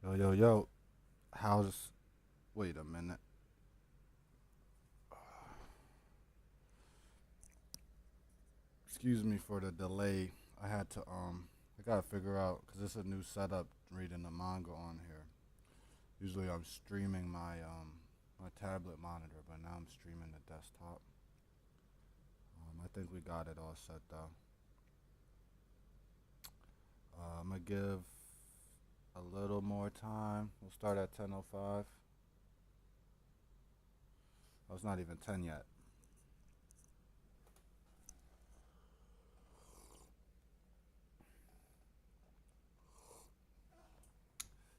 Yo, yo, yo. How's. Wait a minute. Excuse me for the delay. I had to, I gotta figure out, because it's a new setup reading the manga on here. Usually I'm streaming my tablet monitor, but now I'm streaming the desktop. I think we got it all set though. I'm gonna give a little more time. We'll start at 10:05. Oh, it's not even 10 yet.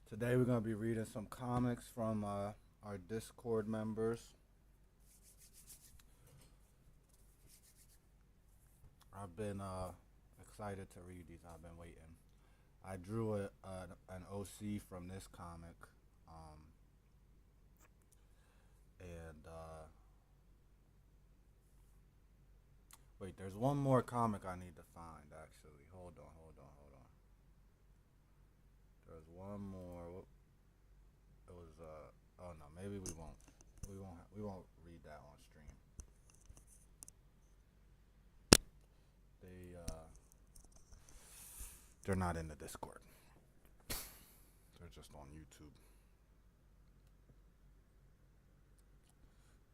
Today we're gonna be reading some comics from our Discord members. I've been excited to read these. I've been waiting. I drew an OC from this comic, um, and wait, there's one more comic I need to find. Actually, hold on. There's one more. It was oh no, maybe we won't. We won't read that on stream. They they're not in the Discord. They're just on YouTube.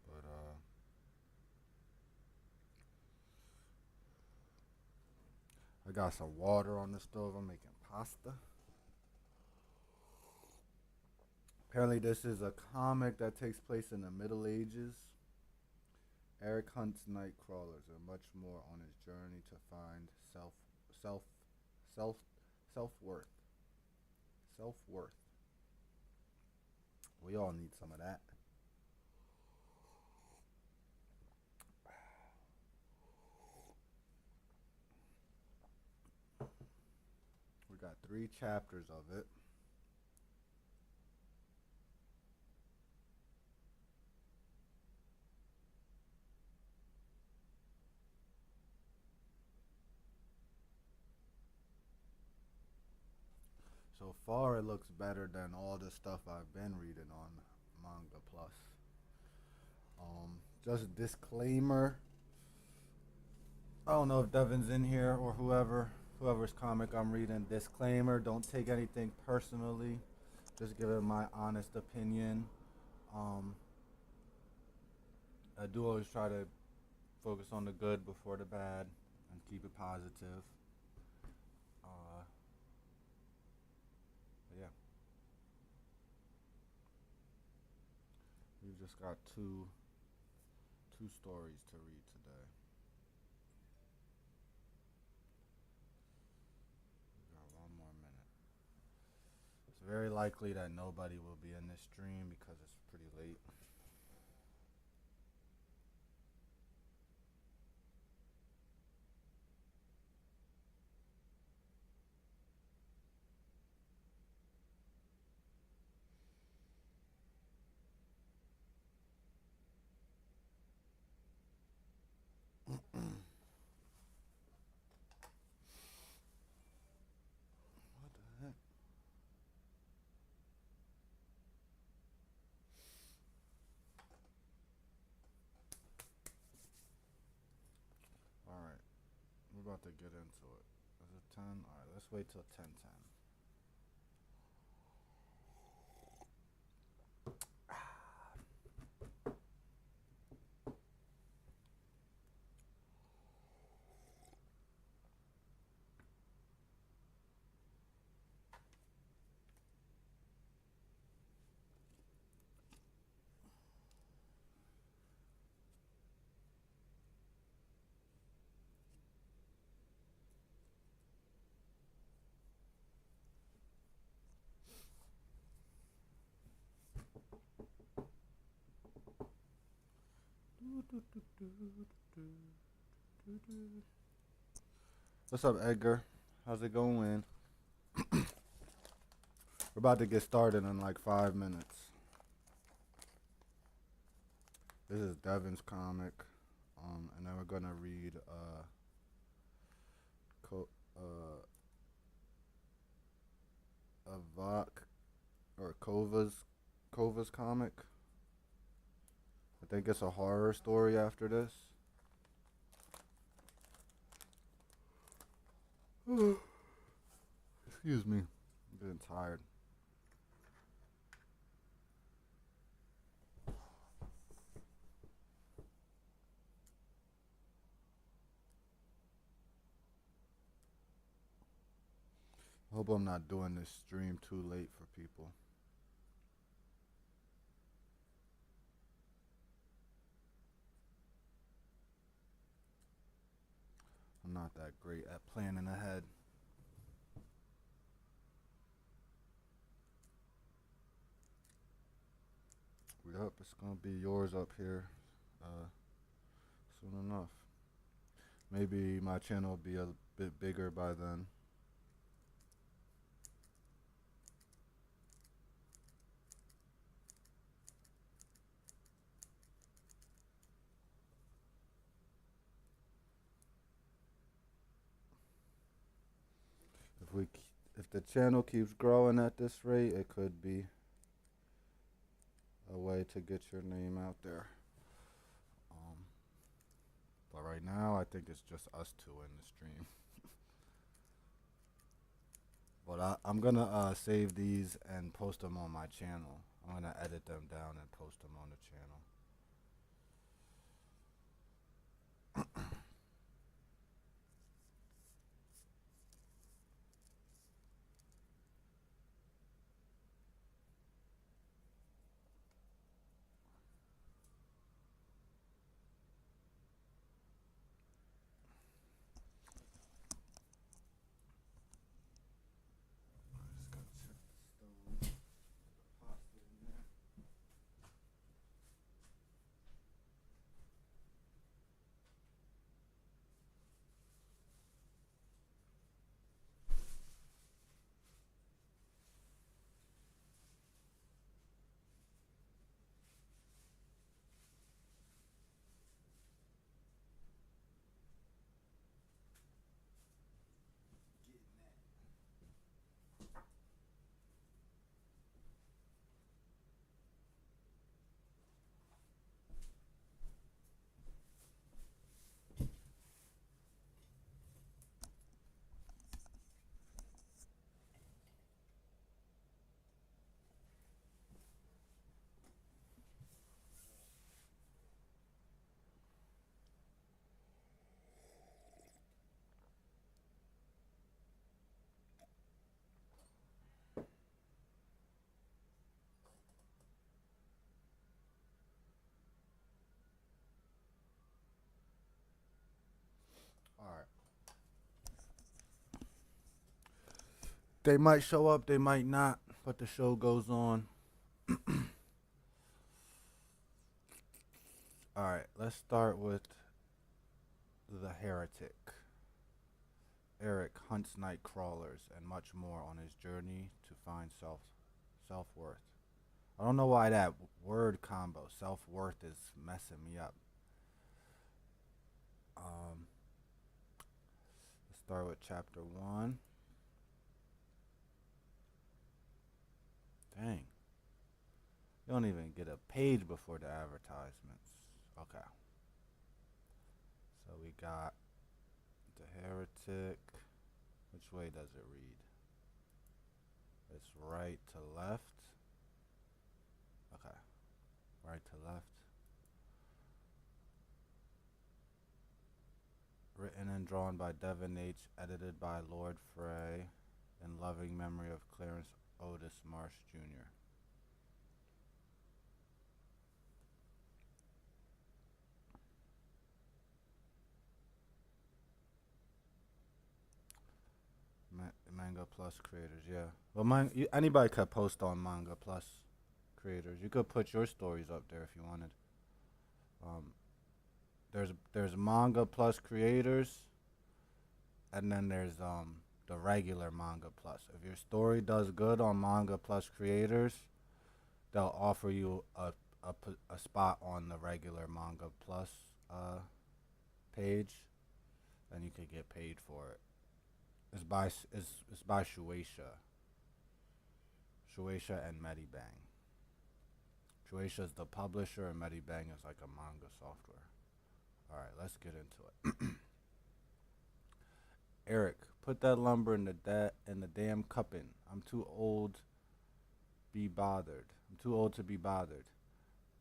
But I got some water on the stove. I'm making pasta. Apparently, this is a comic that takes place in the Middle Ages. Eric hunts night crawlers and much more on his journey to find self, self, self worth. Self worth. We all need some of that. We got 3 chapters of it. So far, it looks better than all the stuff I've been reading on Manga Plus. Just a disclaimer. I don't know if Devin's in here or whoever's comic I'm reading. Disclaimer: don't take anything personally. Just giving my honest opinion. Um, I do always try to focus on the good before the bad and keep it positive. Uh, but yeah, we've just got two stories to read today. We got one more minute. It's very likely that nobody will be in this stream because it's pretty late. What the heck? All right, we're about to get into it. Is it 10? All right, let's wait till 10:10. What's up, Edgar? How's it going? We're about to get started in like 5 minutes. This is Devin's comic, and then we're gonna read Co- uh, Avak Kova's comic. I think it's a horror story after this. Excuse me. I'm getting tired. I hope I'm not doing this stream too late for people. I'm not that great at planning ahead. Yep, it's gonna be yours up here soon enough. Maybe my channel will be a bit bigger by then. If we, if the channel keeps growing at this rate, it could be a way to get your name out there. But right now, I think it's just us two in the stream. But I'm gonna save these and post them on my channel. I'm gonna edit them down and post them on the channel. All right. They might show up, they might not, but the show goes on. All right, let's start with the heretic. Eric hunts night crawlers and much more on his journey to find self worth. I don't know why that word combo, self worth, is messing me up. Let's start with chapter 1. Dang. You don't even get a page before the advertisements. Okay. So we got the heretic. Which way does it read? It's right to left. Okay. Right to left. Written and drawn by Devin H. Edited by Lord Frey. In loving memory of Clarence Otis Marsh Jr. Manga Plus creators, yeah. Well, anybody could post on Manga Plus creators. You could put your stories up there if you wanted. There's Manga Plus creators, and then there's the regular Manga Plus. If your story does good on Manga Plus creators, they'll offer you a spot on the regular Manga Plus page, and you could get paid for it. It's by Shueisha. Shueisha and Medibang. Shueisha is the publisher, and Medibang is like a manga software. All right, let's get into it. Eric, put that lumber in the damn cupping. I'm too old be bothered. I'm too old to be bothered.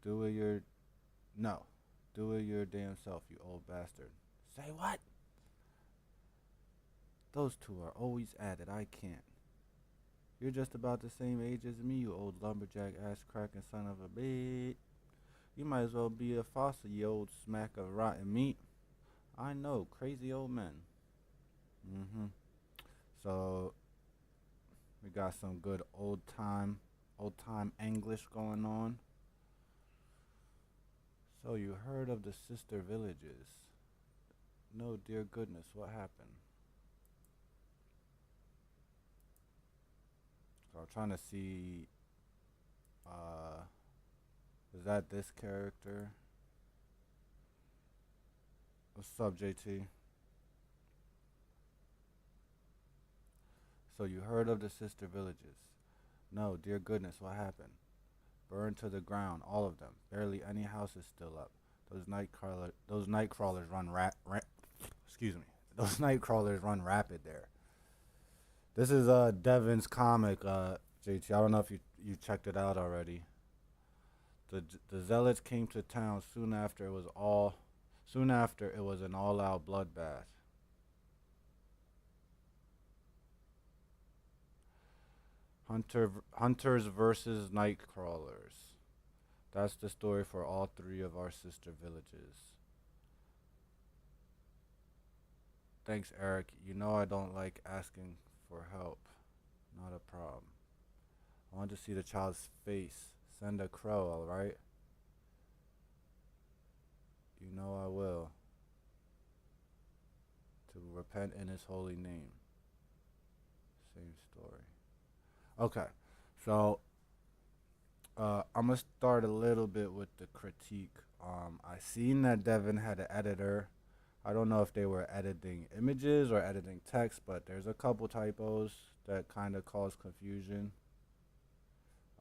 Do it your no. Do it your damn self, you old bastard. Say what? Those two are always at it. I can't. You're just about the same age as me, you old lumberjack ass cracking son of a bitch. You might as well be a fossil, you old smack of rotten meat. I know, crazy old men. Mm-hmm. So we got some good old time English going on. So you heard of the sister villages? No, dear goodness, what happened? So I'm trying to see. Uh, is that this character? What's up, JT? So you heard of the sister villages? No, dear goodness, what happened? Burned to the ground, all of them. Barely any house is still up. Those night crawlers run excuse me. Those night crawlers run rapid there. This is Devin's comic, JT. I don't know if you checked it out already. The zealots came to town soon after it was an all-out bloodbath. Hunters versus night crawlers. That's the story for all three of our sister villages. Thanks, Eric. You know I don't like asking for help. Not a problem. I want to see the child's face. Send a crow, alright? You know I will. To repent in his holy name. Same story. Okay, so I'm gonna start a little bit with the critique. I seen that Devin had an editor. I don't know if they were editing images or editing text, but there's a couple typos that kind of cause confusion.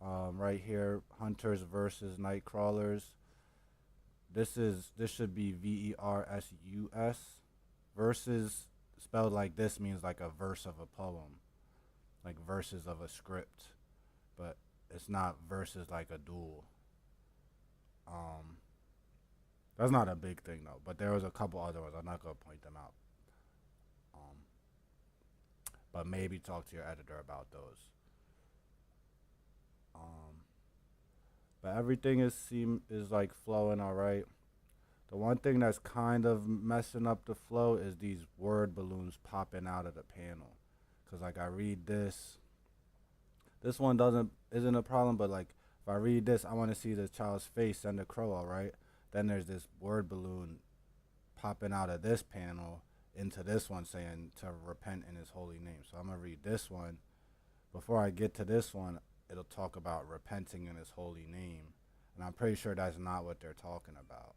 Right here, hunters versus night crawlers. This should be versus. Versus spelled like this means like a verse of a poem, like verses of a script, but it's not verses like a duel. Um, that's not a big thing though, but there was a couple other ones. I'm not gonna point them out. Um, but maybe talk to your editor about those. Um, but everything is like flowing all right. The one thing that's kind of messing up the flow is these word balloons popping out of the panel. Cause like I read this, this one isn't a problem, but like if I read this, I want to see the child's face and the crow, all right. Then there's this word balloon popping out of this panel into this one saying to repent in his holy name. So I'm gonna read this one. Before I get to this one, it'll talk about repenting in his holy name, and I'm pretty sure that's not what they're talking about.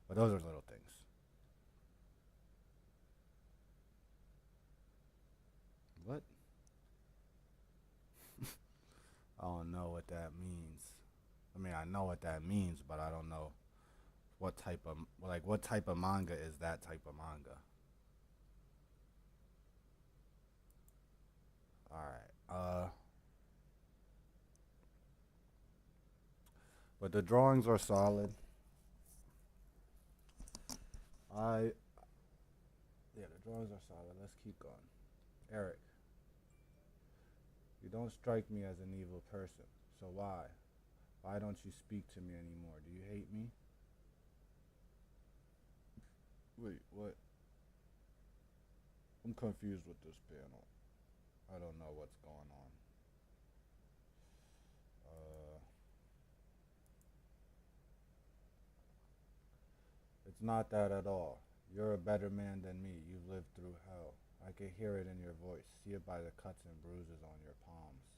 But those are little things. What? I don't know what that means. I mean, I know what that means, but I don't know what type of manga is that type of manga. All right. But the drawings are solid. I Yeah, the drawings are solid. Let's keep going. Eric, you don't strike me as an evil person. So why? Why don't you speak to me anymore? Do you hate me? Wait, what? I'm confused with this panel. I don't know what's going on. Uh, it's not that at all. You're a better man than me. You've lived through hell. I can hear it in your voice, see it by the cuts and bruises on your palms.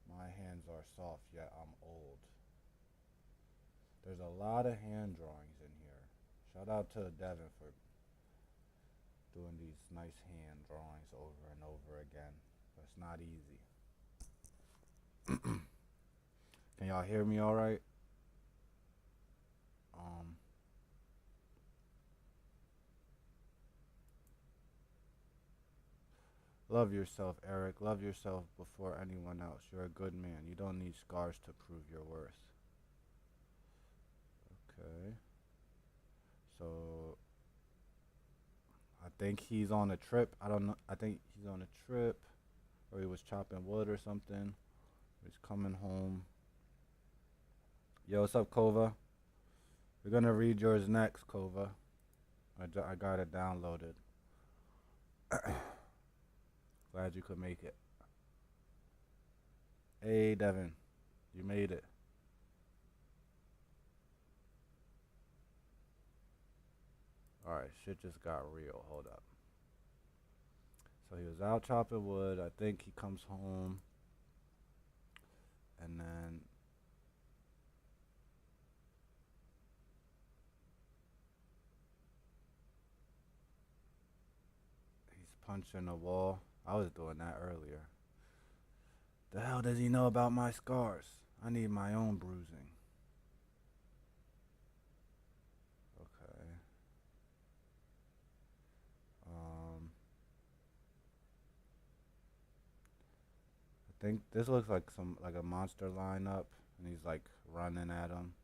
My hands are soft, yet I'm old. There's a lot of hand drawings in here. Shout out to Devin for doing these nice hand drawings over and over again. but it's not easy. Can y'all hear me all right? Um, Love yourself, Eric. Love yourself before anyone else. You're a good man. You don't need scars to prove your worth. Okay. So I think he's on a trip. I don't know. I think he's on a trip, or he was chopping wood or something. He's coming home. Yo, what's up, Kova? We're gonna read yours next, Kova. I got it downloaded. Glad you could make it. Hey, Devin, you made it. All right, shit just got real. Hold up. So he was out chopping wood. I think he comes home, and then he's punching a wall. I was doing that earlier. The hell does he know about my scars? I need my own bruising. Okay. Um, I think this looks like some like a monster lineup, and he's like running at him.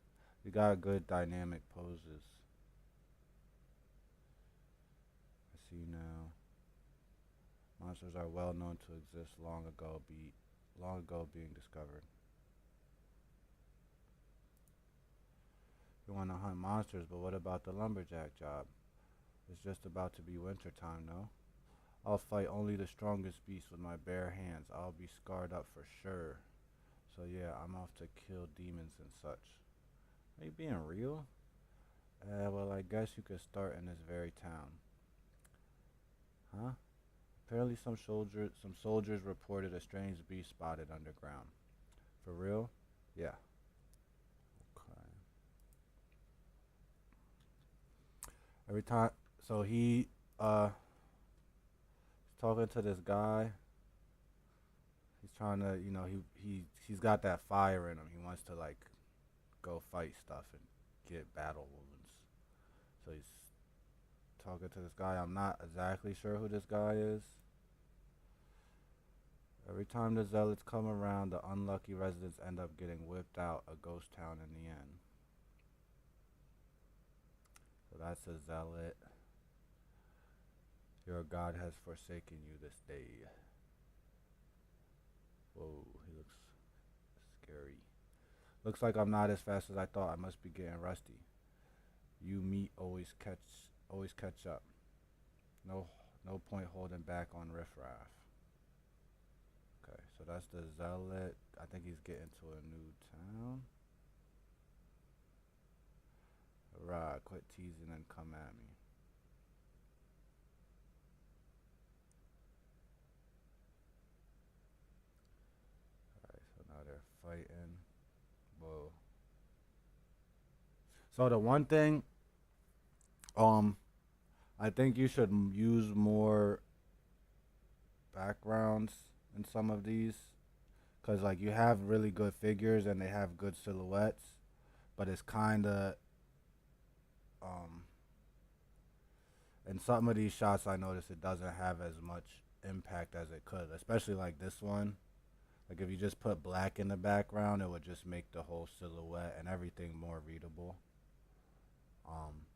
We got good dynamic poses. I see now. Monsters are well known to exist long ago being discovered. You want to hunt monsters, but what about the lumberjack job? It's just about to be winter time, no? I'll fight only the strongest beasts with my bare hands. I'll be scarred up for sure. So yeah, I'm off to kill demons and such. Are you being real? Well, I guess you could start in this very town. Huh? Apparently some soldiers reported a strange beast spotted underground. For real? Yeah. Okay. Every time, so uh he's talking to this guy. He's trying to, he's got that fire in him. He wants to like go fight stuff and get battle wounds. So he's talking to this guy. I'm not exactly sure who this guy is. Every time the zealots come around, the unlucky residents end up getting whipped out, a ghost town in the end. So that's a zealot. Your God has forsaken you this day. Whoa, he looks scary. Looks like I'm not as fast as I thought. I must be getting rusty. You meat always catch up. No no point holding back on riffraff. Okay, so that's the zealot. I think he's getting to a new town. Right, quit teasing and come at me. Alright, so now they're fighting. Whoa. So the one thing, um, I think you should use more backgrounds in some of these, cause like you have really good figures and they have good silhouettes, but it's kind of um in some of these shots I notice it doesn't have as much impact as it could, especially like this one. Like if you just put black in the background, it would just make the whole silhouette and everything more readable. Um,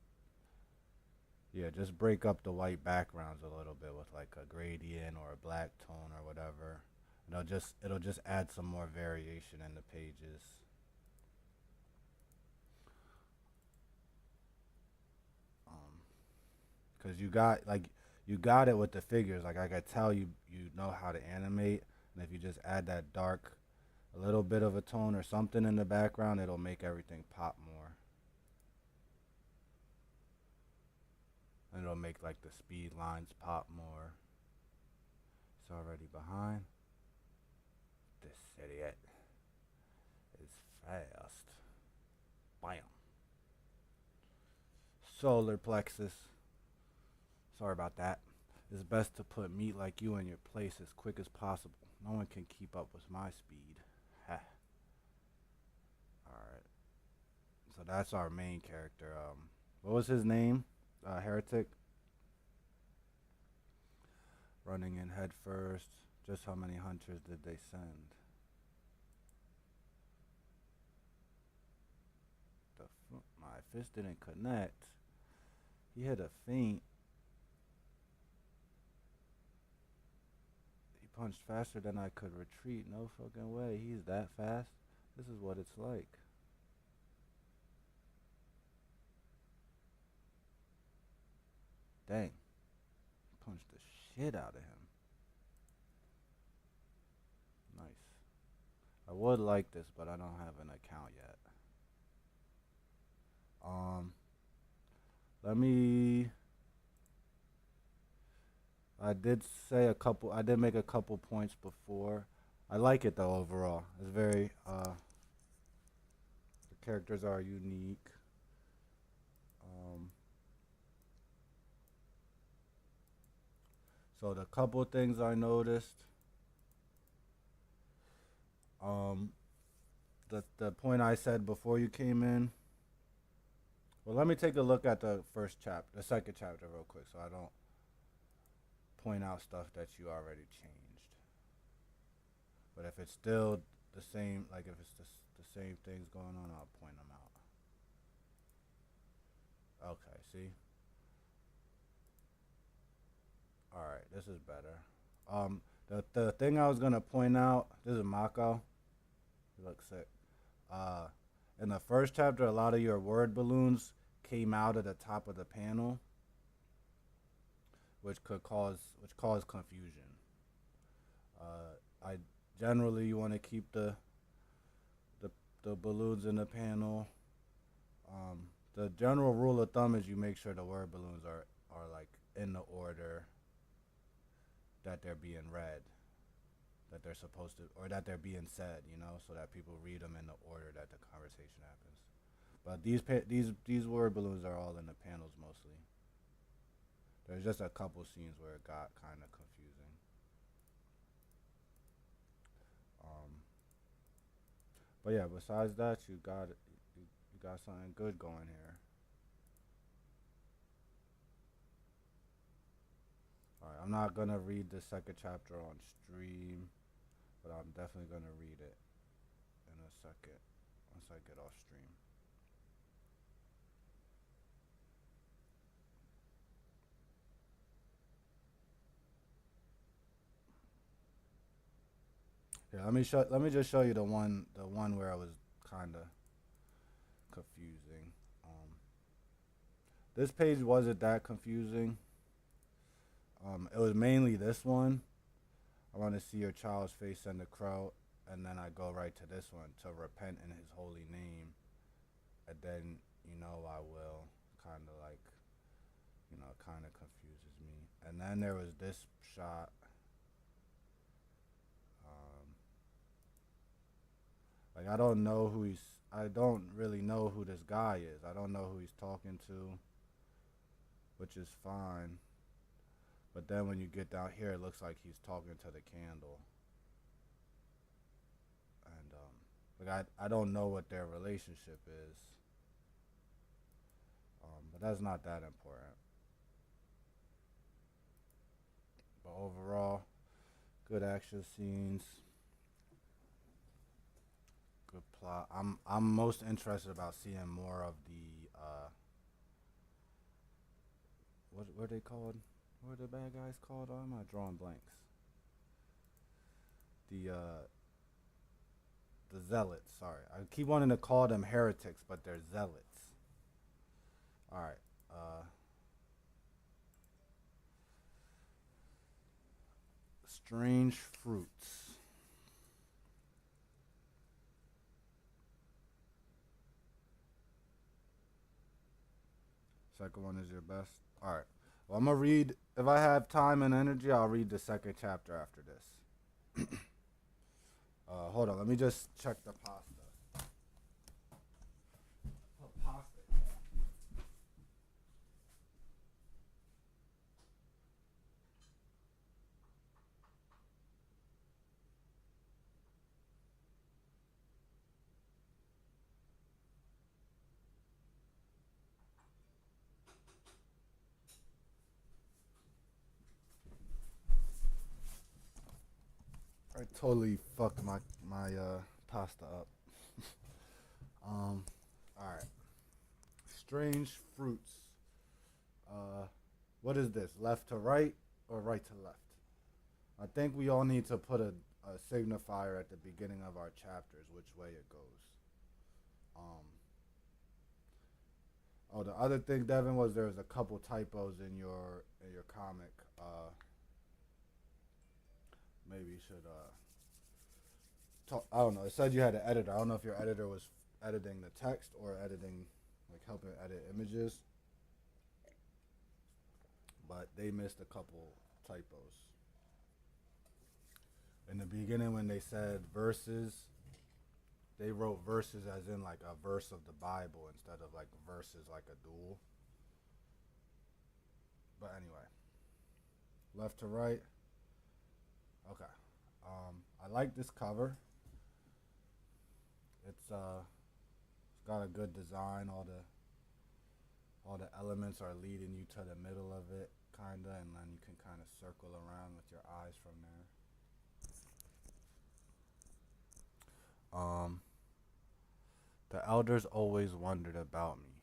yeah, just break up the white backgrounds a little bit with like a gradient or a black tone or whatever. It'll just add some more variation in the pages. Um, Cause you got it with the figures. Like I could tell you know how to animate, and if you just add that dark, a little bit of a tone or something in the background, it'll make everything pop more, and it'll make like the speed lines pop more. It's already behind. This idiot is fast. Bam. Solar plexus. Sorry about that. It's best to put meat like you in your place as quick as possible. No one can keep up with my speed. Ha. Alright. So that's our main character. What was his name? Heretic. Running in head first. Just how many hunters did they send? My fist didn't connect. He hit a feint. He punched faster than I could retreat. No fucking way. He's that fast. This is what it's like. Dang. Punched the shit out of him. Nice. I would like this, but I don't have an account yet. Let me. I did make a couple points before. I like it though overall. It's very. The characters are unique. So the couple things I noticed. Um, the point I said before you came in. Well, let me take a look at the second chapter, real quick, so I don't point out stuff that you already changed. But if it's still the same, like if it's the same things going on, I'll point them out. Okay, see? Alright, this is better. The thing I was gonna point out, this is Mako. He looks sick. Uh, in the first chapter, a lot of your word balloons came out at the top of the panel, which caused confusion. I generally you want to keep the balloons in the panel. The general rule of thumb is you make sure the word balloons are like in the order that they're being read, that they're supposed to, or that they're being said, so that people read them in the order that the conversation happens. But these word balloons are all in the panels mostly. There's just a couple scenes where it got kind of confusing. But yeah, besides that, you got something good going here. All right, I'm not gonna read the second chapter on stream, but I'm definitely gonna read it in a second once I get off stream. Here, let me just show you the one where I was kind of confusing. This page wasn't that confusing. It was mainly this one. I want to see your child's face and the crow, and then I go right to this one, to repent in his holy name, and then I will kind of like, kind of confuses me. And then there was this shot. Like I don't really know who this guy is. I don't know who he's talking to, which is fine. But then when you get down here, it looks like he's talking to the candle. And like I don't know what their relationship is. But that's not that important. But overall, good action scenes, good plot. I'm most interested about seeing more of the what are they called? What are the bad guys called? Oh, I'm not drawing blanks. The zealots. Sorry, I keep wanting to call them heretics, but they're zealots. All right. Strange fruits. Second one is your best. All right. Well, I'm gonna read. If I have time and energy, I'll read the second chapter after this. Hold on. Let me just check the pasta. I totally fucked my pasta up. All right. Strange fruits. Uh, what is this? Left to right or right to left? I think we all need to put a signifier at the beginning of our chapters, which way it goes. Um, oh, the other thing, Devin, was there was a couple typos in your comic. Maybe you should talk. I don't know. It said you had an editor. I don't know if your editor was editing the text or editing, like helping edit images, but they missed a couple typos. In the beginning, when they said verses, they wrote verses as in like a verse of the Bible instead of like verses like a duel. But anyway, left to right. Okay. I like this cover. It's got a good design. All the elements are leading you to the middle of it, kinda, and then you can kind of circle around with your eyes from there. The elders always wondered about me.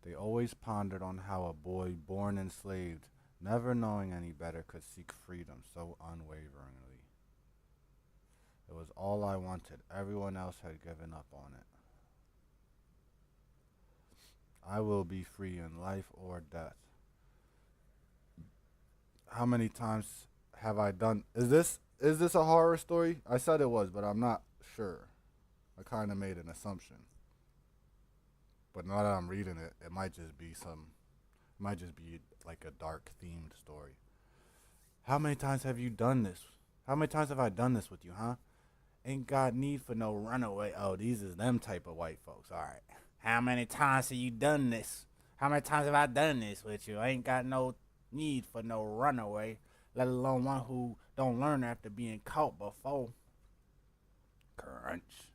They always pondered on how a boy born enslaved, never knowing any better, could seek freedom so unwaveringly. It was all I wanted. Everyone else had given up on it. I will be free in life or death. How many times have I done? Is this a horror story? I said it was, but I'm not sure. I kind of made an assumption. But now that I'm reading it, it might just be like a dark themed story. How many times have you done this? How many times have I done this with you, huh? Ain't got need for no runaway. Oh, these is them type of white folks. All right. How many times have you done this? How many times have I done this with you? I ain't got no need for no runaway, let alone one who don't learn after being caught before. Crunch.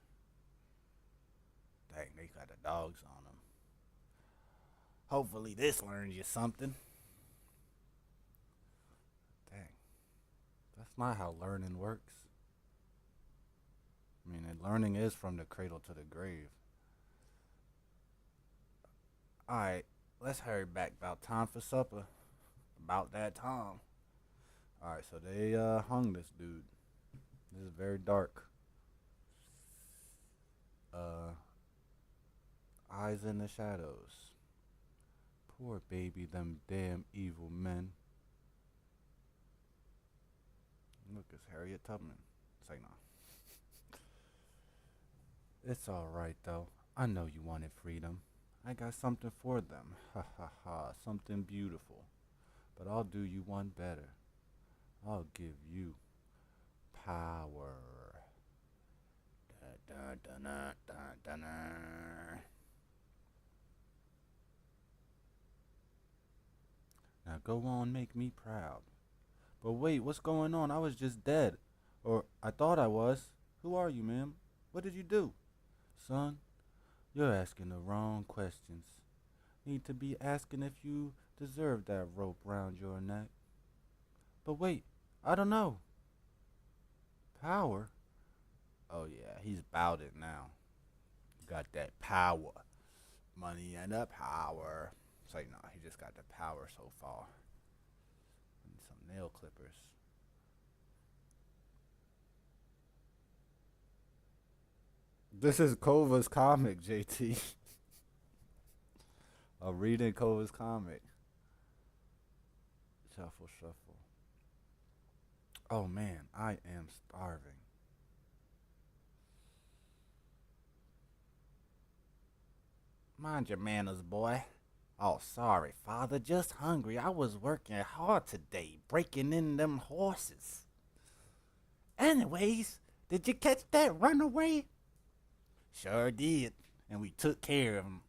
Dang, they got the dogs on them. Hopefully this learns you something. Dang, that's not how learning works. I mean, learning is from the cradle to the grave. Alright, let's hurry back. About time for supper. About that time. Alright, so they hung this dude. This is very dark. Uh, Eyes in the shadows. Poor baby, them damn evil men. Look, it's Harriet Tubman. Say no. It's alright though. I know you wanted freedom. I got something for them. Ha ha ha. Something beautiful. But I'll do you one better. I'll give you power. Da, da, da, da, da, da. Now go on, make me proud. But wait, what's going on? I was just dead. Or I thought I was. Who are you, ma'am? What did you do? Son, you're asking the wrong questions. Need to be asking if you deserve that rope round your neck. But wait, I don't know. Power? Oh yeah, he's about it now. Got that power. Money and the power. It's like, nah, he just got the power so far. Need some nail clippers. This is Kova's comic, JT. Reading Kova's comic. Shuffle, shuffle. Oh man, I am starving. Mind your manners, boy. Oh, sorry, father. Just hungry. I was working hard today, breaking in them horses. Anyways, did you catch that runaway? Sure did. And we took care of him.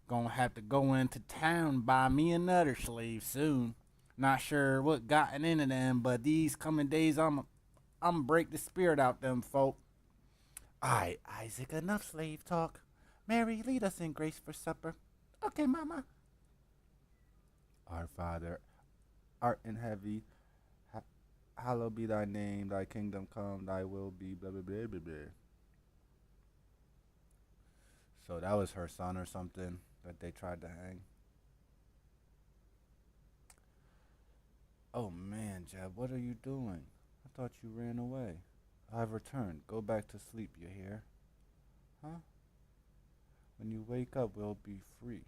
Gonna have to go into town buy me another slave soon. Not sure what gotten into them, but these coming days I'm break the spirit out them folk. Alright, Isaac, enough slave talk. Mary, lead us in grace for supper. Okay, Mama. Our Father, art in heaven, Hallowed be thy name, thy kingdom come, thy will be, blah, blah, blah, blah, blah. So that was her son or something that they tried to hang. Oh man, Jeb, what are you doing? I thought you ran away. I've returned. Go back to sleep, you hear? Huh? When you wake up, we'll be free.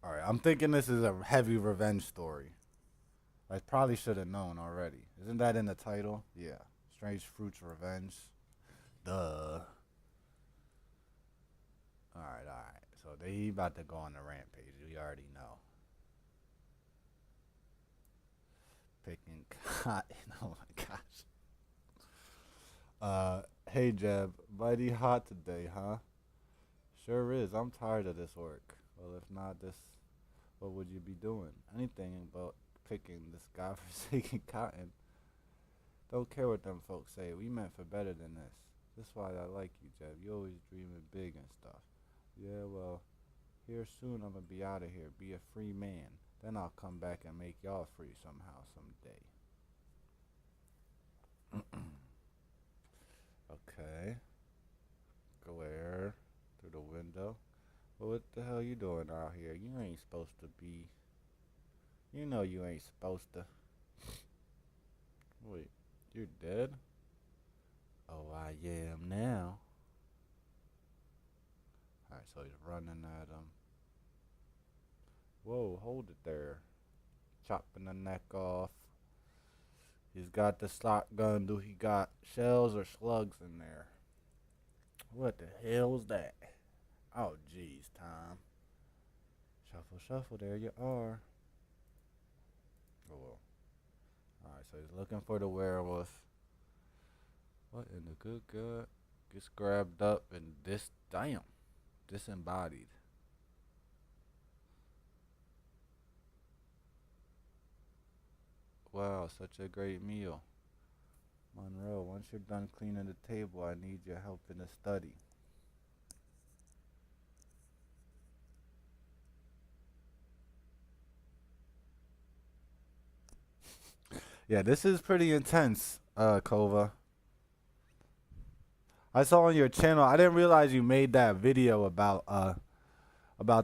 Alright, I'm thinking this is a heavy revenge story. I probably should have known already. Isn't that in the title? Yeah. Strange Fruits Revenge. Duh. Alright. So he about to go on the rampage. We already know. Picking cotton. Oh my gosh. Hey Jeb, mighty hot today, huh? Sure is. I'm tired of this work. Well, if not this, what would you be doing? Anything but picking this godforsaken cotton. Don't care what them folks say. We meant for better than this. That's why I like you, Jeb. You always dreaming big and stuff. Yeah, well, here soon I'm gonna be out of here. Be a free man. Then I'll come back and make y'all free somehow, someday. Okay. Glare through the window. Well, what the hell you doing out here? You ain't supposed to be. You know you ain't supposed to. Wait, you're dead? Oh, I am now. Alright, so he's running at him. Whoa, hold it there. Chopping the neck off. He's got the shotgun. Do he got shells or slugs in there? What the hell was that? Oh, jeez, Tom. Shuffle, shuffle. There you are. Oh, well. Alright, so he's looking for the werewolf. What in the good God? Gets grabbed up and disembodied. Wow, such a great meal. Monroe, once you're done cleaning the table, I need your help in the study. Yeah, this is pretty intense, Kova. I saw on your channel. I didn't realize you made that video about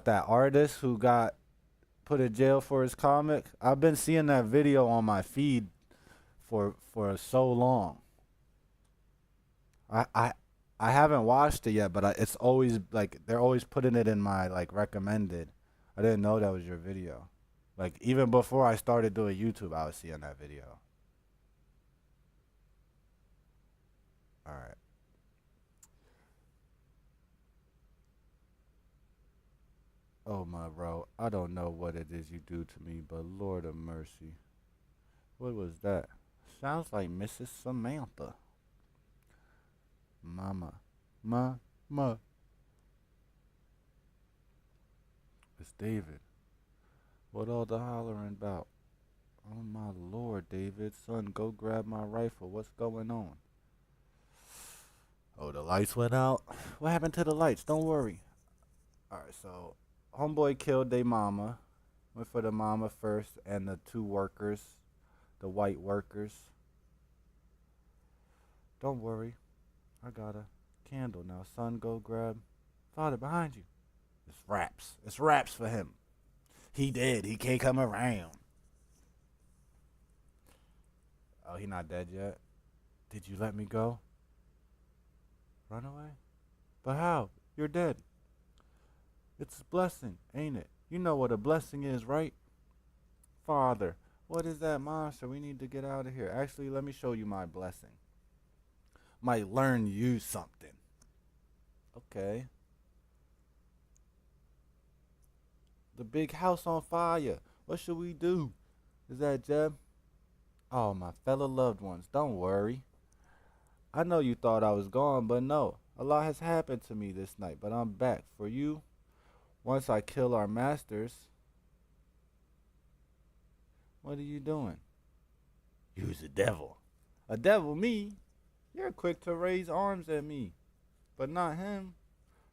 that artist who got put in jail for his comic. I've been seeing that video on my feed for so long. I I I haven't watched it yet, but it's always like they're always putting it in my like recommended. I didn't know that was your video. Like even before I started doing YouTube, I was seeing that video. All right. Oh my bro, I don't know what it is you do to me, but Lord of mercy. What was that? Sounds like Mrs. Samantha. Mama. Ma. It's David. What all the hollering about? Oh my Lord, David. Son, go grab my rifle. What's going on? Oh, the lights went out? What happened to the lights? Don't worry. Alright, so homeboy killed their mama. Went for the mama first and the two workers. The white workers. Don't worry. I got a candle now. Son, go grab. Father, behind you. It's raps. It's raps for him. He dead. He can't come around. Oh, he not dead yet? Did you let me go? Run away? But how? You're dead. It's a blessing, ain't it? You know what a blessing is, right? Father, what is that monster? We need to get out of here. Actually, let me show you my blessing. Might learn you something. Okay. The big house on fire. What should we do? Is that Jeb? Oh, my fellow loved ones, don't worry. I know you thought I was gone, but no. A lot has happened to me this night, but I'm back. For you, once I kill our masters. What are you doing? You's a devil. A devil, me? You're quick to raise arms at me. But not him.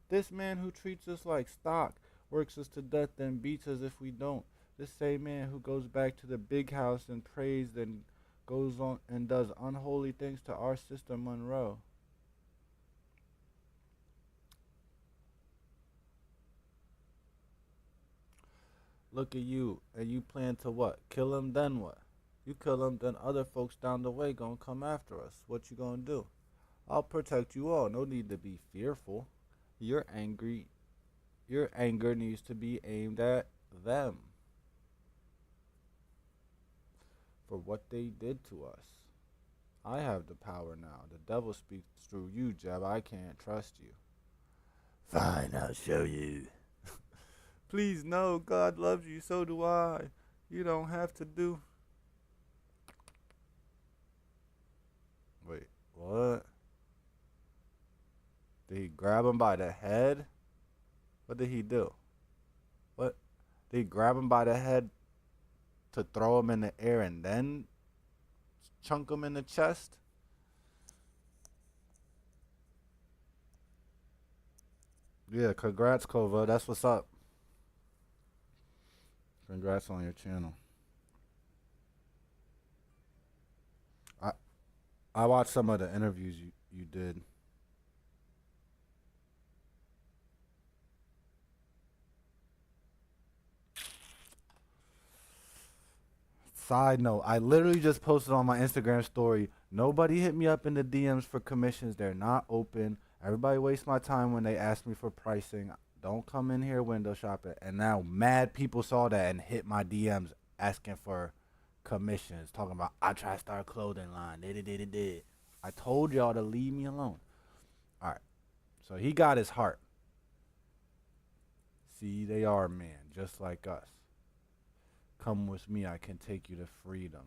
This man who treats us like stock, works us to death, and beats us if we don't. This same man who goes back to the big house and prays and goes on and does unholy things to our sister Monroe. Look at you, and you plan to what? Kill him, then what? You kill him, then other folks down the way gonna come after us. What you gonna do? I'll protect you all. No need to be fearful. You're angry. Your anger needs to be aimed at them for what they did to us. I have the power now. The devil speaks through you, Jeb. I can't trust you. Fine, I'll show you. Please, no. God loves you. So do I. You don't have to do. Wait, what? Did he grab him by the head? What did he do? What? Did he grab him by the head to throw him in the air and then chunk him in the chest? Yeah, congrats, Kova. That's what's up. Congrats on your channel. I I watched some of the interviews you did. Side note, I literally just posted on my Instagram story. Nobody hit me up in the DMs for commissions. They're not open. Everybody wastes my time when they ask me for pricing. Don't come in here window shopping. And now mad people saw that and hit my DMs asking for commissions. Talking about, I try to start a clothing line. Did. I told y'all to leave me alone. All right. So he got his heart. See, they are men, just like us. Come with me, I can take you to freedom.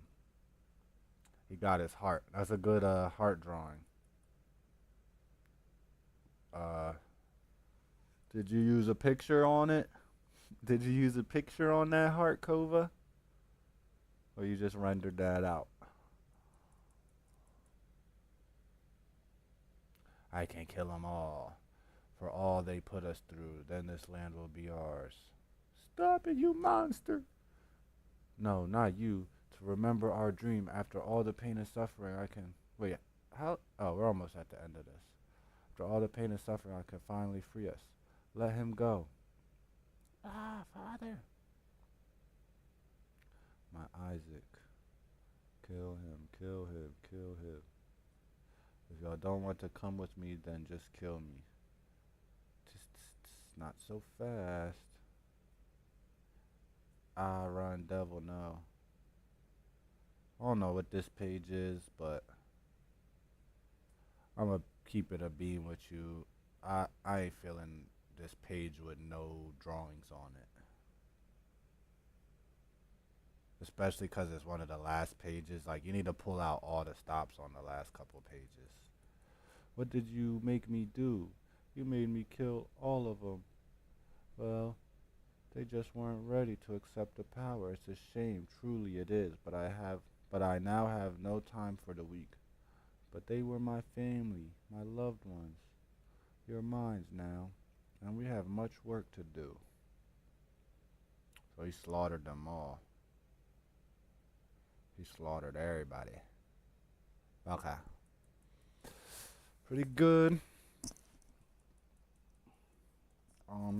He got his heart. That's a good heart drawing. Uh, did you use a picture on it? Did you use a picture on that heart, Kova? Or you just rendered that out? I can kill them all. For all they put us through, then this land will be ours. Stop it, you monster! No, not you. To remember our dream after all the pain and suffering I can... Wait, how... Oh, we're almost at the end of this. After all the pain and suffering I can finally free us. Let him go. Ah, Father. My Isaac. Kill him, kill him, kill him. If y'all don't want to come with me, then just kill me. Just not so fast. Ah, run, devil, no. I don't know what this page is, but I'm gonna keep it a beam with you. I ain't feeling this page with no drawings on it. Especially because it's one of the last pages. Like, you need to pull out all the stops on the last couple pages. What did you make me do? You made me kill all of them. Well, they just weren't ready to accept the power. It's a shame, truly it is, but I now have no time for the weak. But they were my family, my loved ones. You're mine now, and we have much work to do. So he slaughtered them all. He slaughtered everybody. Okay. Pretty good.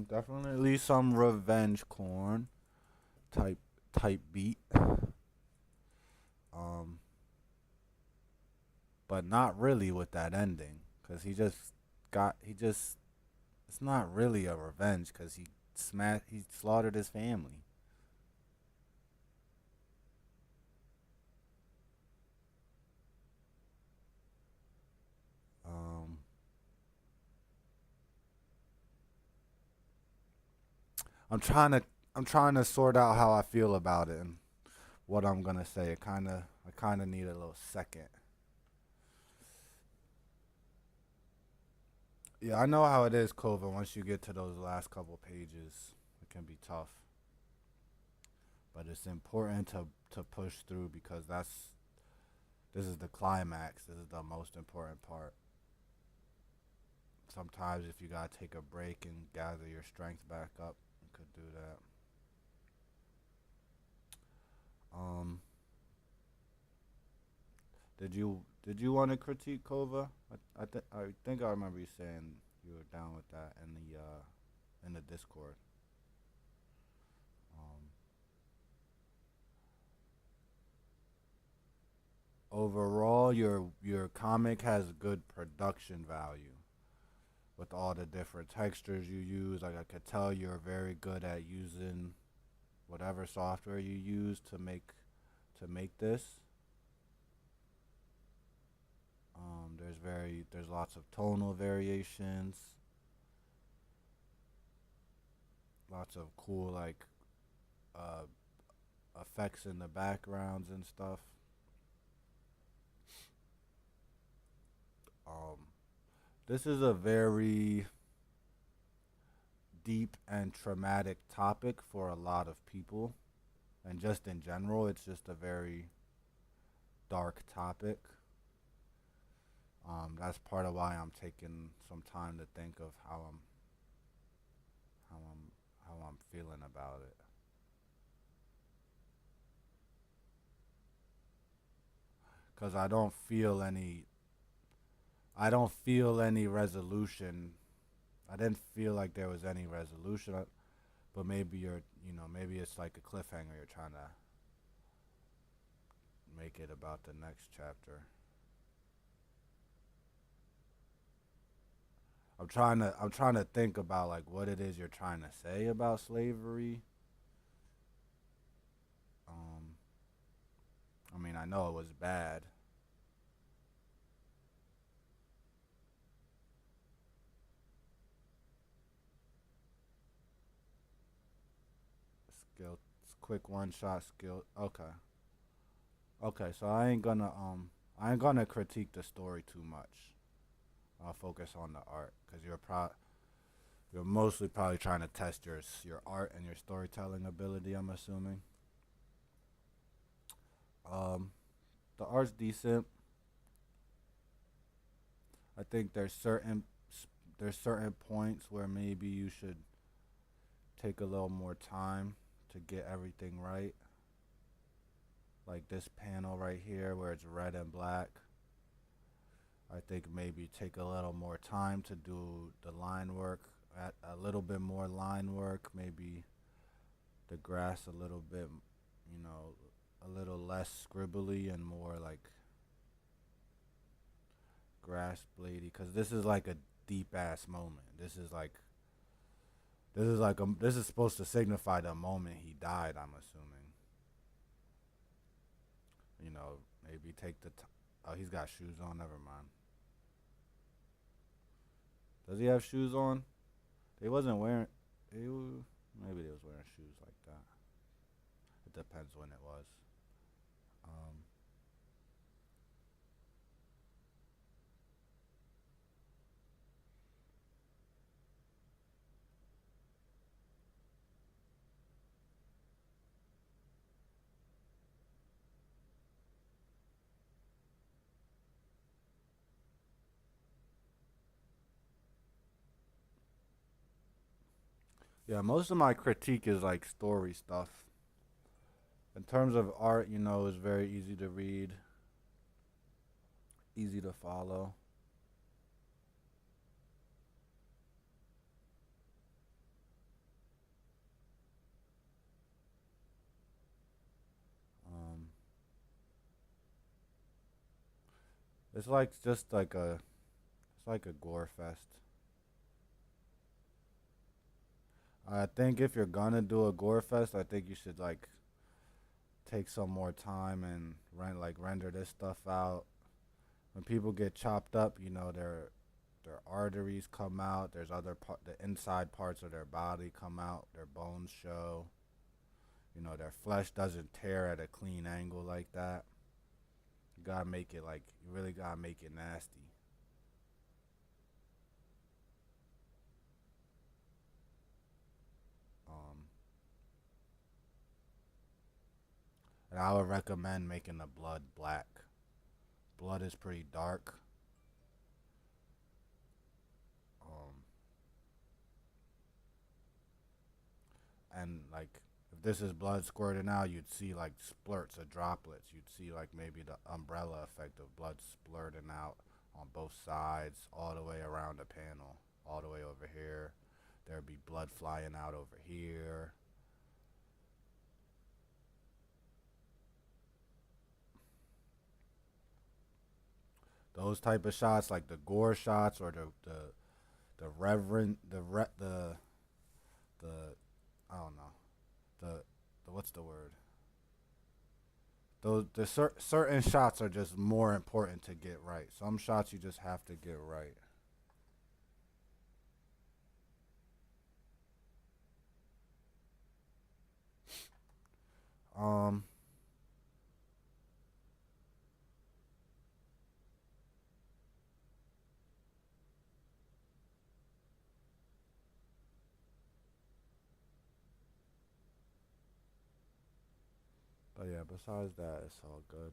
Definitely some revenge corn type beat. But not really with that ending, cause it's not really a revenge, cause he slaughtered his family. Um, I'm trying to I'm trying to sort out how I feel about it and what I'm gonna say. I kinda need a little second. Yeah, I know how it is, Kova. Once you get to those last couple pages, it can be tough. But it's important to push through because this is the climax. This is the most important part. Sometimes if you gotta take a break and gather your strength back up, you could do that. Did you want to critique Kova? I think I remember you saying you were down with that in the Discord. Um, Overall, your comic has good production value with all the different textures you use. Like I could tell you're very good at using whatever software you use to make this. There's lots of tonal variations, lots of cool like uh, effects in the backgrounds and stuff. Um, this is a very deep and traumatic topic for a lot of people, and just in general, it's just a very dark topic. That's part of why I'm taking some time to think of how I'm how I'm feeling about it. Cause I don't feel any resolution. I didn't feel like there was any resolution, but maybe it's like a cliffhanger. You're trying to make it about the next chapter. I'm trying to think about like what it is you're trying to say about slavery. Um, I mean, I know it was bad. Skill, quick one shot skill. Okay, okay. So I ain't gonna critique the story too much. I'll focus on the art because you're mostly probably trying to test your art and your storytelling ability. I'm assuming. Um, the art's decent. I think there's certain points where maybe you should take a little more time to get everything right. Like this panel right here where it's red and black. I think maybe take a little more time to do the line work, at a little bit more line work, maybe the grass a little bit, you know, a little less scribbly and more like grass bladey cuz this is like a deep ass moment. This is supposed to signify the moment he died, I'm assuming. You know, maybe oh, he's got shoes on, never mind. Does he have shoes on? They wasn't wearing. Maybe they was wearing shoes like that. It depends when it was. Um, yeah, most of my critique is like story stuff. In terms of art, it's very easy to read, easy to follow. Um, it's like just it's like a gore fest. I think if you're gonna do a gore fest, I think you should like take some more time and render this stuff out. When people get chopped up, their arteries come out. The inside parts of their body come out. Their bones show. Their flesh doesn't tear at a clean angle like that. You really gotta make it nasty. Um, and I would recommend making the blood black. Blood is pretty dark. Um, and like, if this is blood squirting out, you'd see like splurts of droplets. You'd see like maybe the umbrella effect of blood splurting out on both sides, all the way around the panel, all the way over here. There'd be blood flying out over here. Those type of shots, like the gore shots or the reverent the I don't know the what's the word? Those certain shots are just more important to get right. Some shots you just have to get right. Um, but yeah, besides that, it's all good.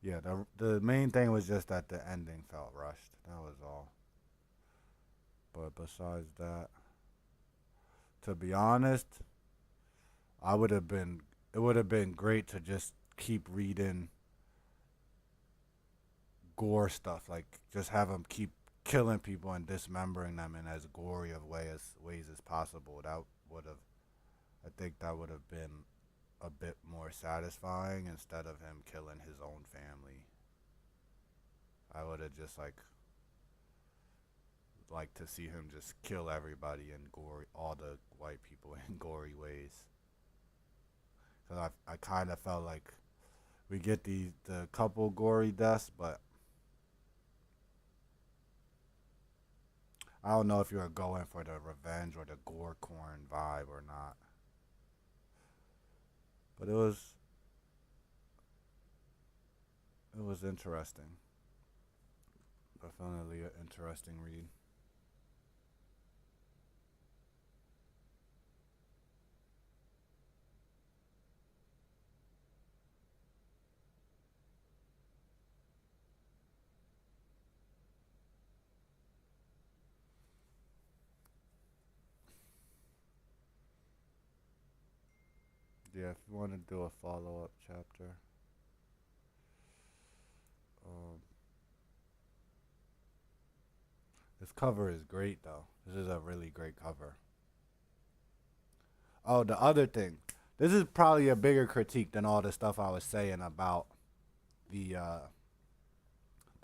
Yeah, the main thing was just that the ending felt rushed. That was all. But besides that, to be honest, I would have been. It would have been great to just keep reading gore stuff, like just have them keep killing people and dismembering them in as gory of ways as possible. That would have, I think, that would have been a bit more satisfying instead of him killing his own family. I would have just like to see him just kill everybody in gory, all the white people in gory ways. Cause I kind of felt like we get the couple gory deaths, but I don't know if you were going for the revenge or the gore corn vibe or not. But it was interesting. Definitely an interesting read. Yeah, if you want to do a follow up chapter, um, this cover is great though. This is a really great cover. Oh, the other thing. This is probably a bigger critique than all the stuff I was saying about the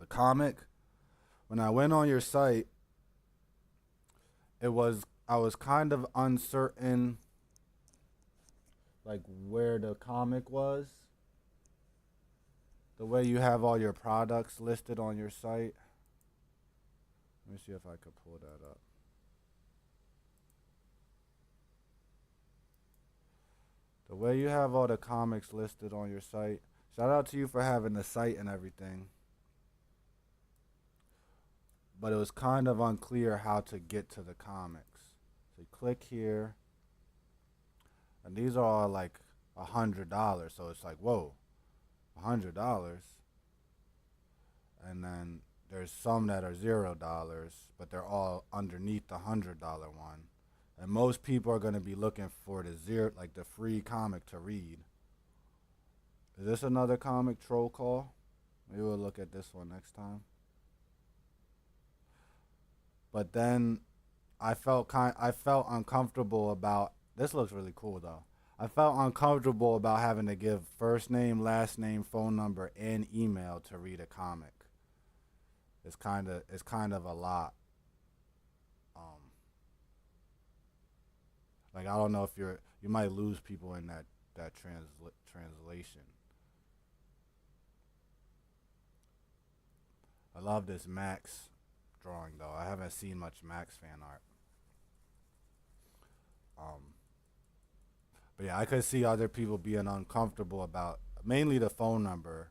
comic. When I went on your site, it was I was kind of uncertain like where the comic was. The way you have all your products listed on your site. Let me see if I could pull that up. The way you have all the comics listed on your site. Shout out to you for having the site and everything. But it was kind of unclear how to get to the comics. So you click here, and these are all like $100. So it's like, whoa, $100. And then there's some that are $0, but they're all underneath the $100 one. And most people are going to be looking for the zero, like the free comic to read. Is this another comic troll call? Maybe we'll look at this one next time. But then I felt uncomfortable about this. Looks really cool though. I felt uncomfortable about having to give first name, last name, phone number, and email to read a comic. It's kind of a lot. Um, like I don't know if you might lose people in that translation. I love this Max drawing though. I haven't seen much Max fan art. Um, but yeah, I could see other people being uncomfortable about mainly the phone number.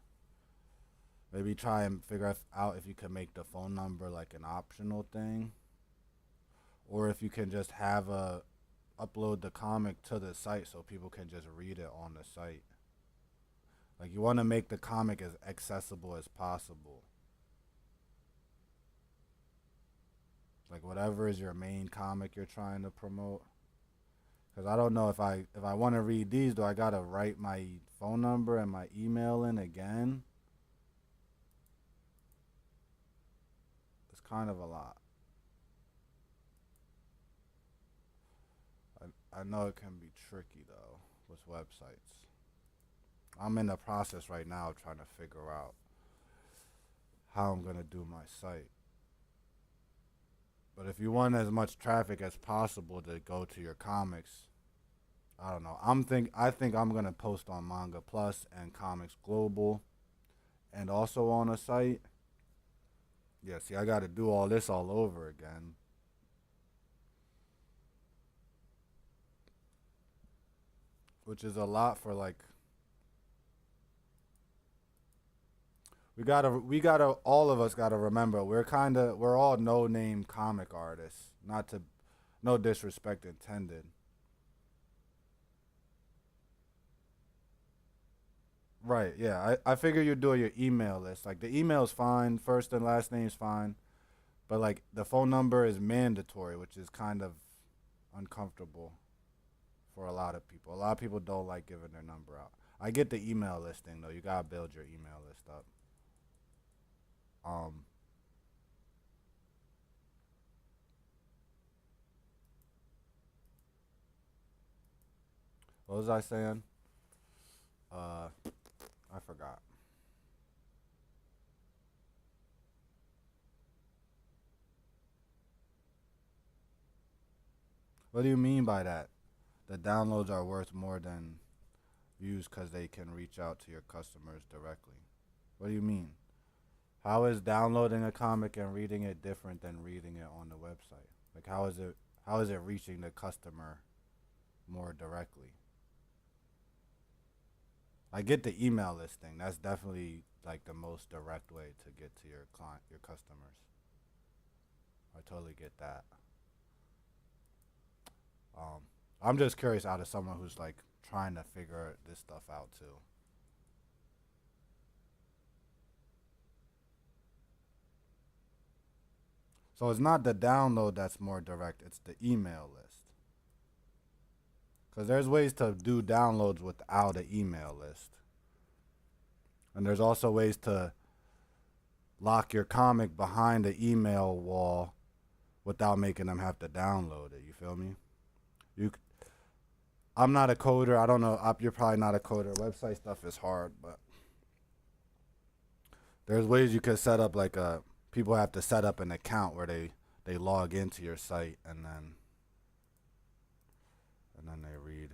Maybe try and figure out if you can make the phone number like an optional thing, or if you can just have a upload the comic to the site so people can just read it on the site. Like you want to make the comic as accessible as possible. Like whatever is your main comic you're trying to promote. Cause I don't know if I want to read these, do I gotta write my phone number and my email in again? It's kind of a lot. I know it can be tricky though with websites. I'm in the process right now of trying to figure out how I'm gonna do my site. But if you want as much traffic as possible to go to your comics, I don't know. I think I'm gonna post on Manga Plus and Comics Global, and also on a site. Yeah, see, I got to do all this all over again, which is a lot for like we gotta all of us gotta remember we're all no name comic artists. Not to no disrespect intended. Right, yeah. I figure you're doing your email list. Like the email's fine, first and last name's fine. But like the phone number is mandatory, which is kind of uncomfortable for a lot of people. A lot of people don't like giving their number out. I get the email listing though. You gotta build your email list up. Um, what was I saying? Uh, I forgot. What do you mean by that? The downloads are worth more than views because they can reach out to your customers directly. What do you mean? How is downloading a comic and reading it different than reading it on the website? Like how is it reaching the customer more directly? I get the email listing. That's definitely like the most direct way to get to your client, your customers. I totally get that. Um, I'm just curious out of someone who's like trying to figure this stuff out too. So it's not the download that's more direct, it's the email list. Because there's ways to do downloads without an email list. And there's also ways to lock your comic behind the email wall without making them have to download it. You feel me? You, I'm not a coder. I don't know. You're probably not a coder. Website stuff is hard, but there's ways you could set up like a. People have to set up an account where they log into your site and then they read.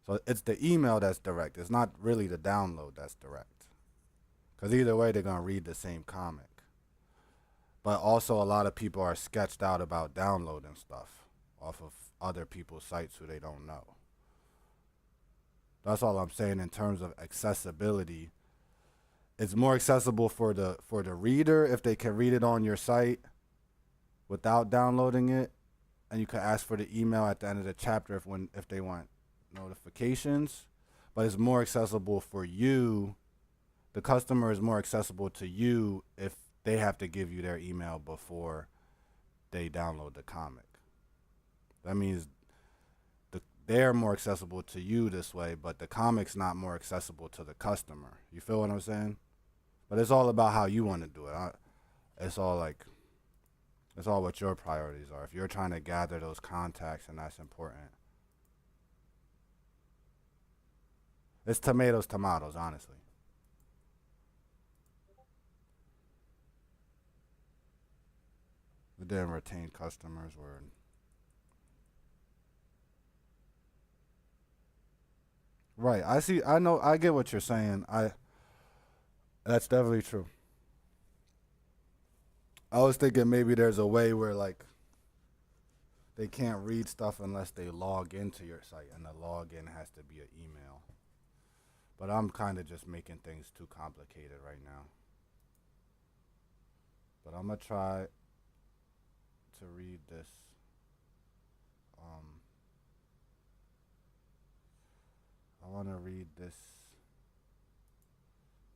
So it's the email that's direct. It's not really the download that's direct. Because either way, they're gonna read the same comic. But also, a lot of people are sketched out about downloading stuff off of other people's sites who they don't know. That's all I'm saying in terms of accessibility. It's more accessible for the reader if they can read it on your site without downloading it, and you can ask for the email at the end of the chapter if they want notifications. But it's more accessible for you. The customer is more accessible to you if they have to give you their email before they download the comic. That means they're more accessible to you this way, but the comic's not more accessible to the customer. You feel what I'm saying? But it's all about how you want to do it. It's all like, it's all what your priorities are. If you're trying to gather those contacts and that's important, it's tomatoes, honestly. We didn't retain customers. Were right. I see. I know. I get what you're saying. That's definitely true. I was thinking maybe there's a way where like they can't read stuff unless they log into your site, and the login has to be an email. But I'm kind of just making things too complicated right now. But I'm gonna try to read this. Um, I want to read this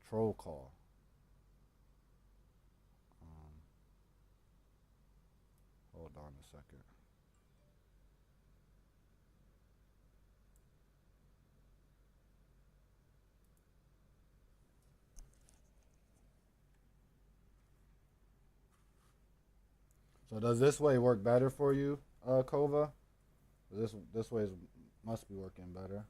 troll call. Um, Hold on a second. So does this way work better for you, Kova? This way must be working better.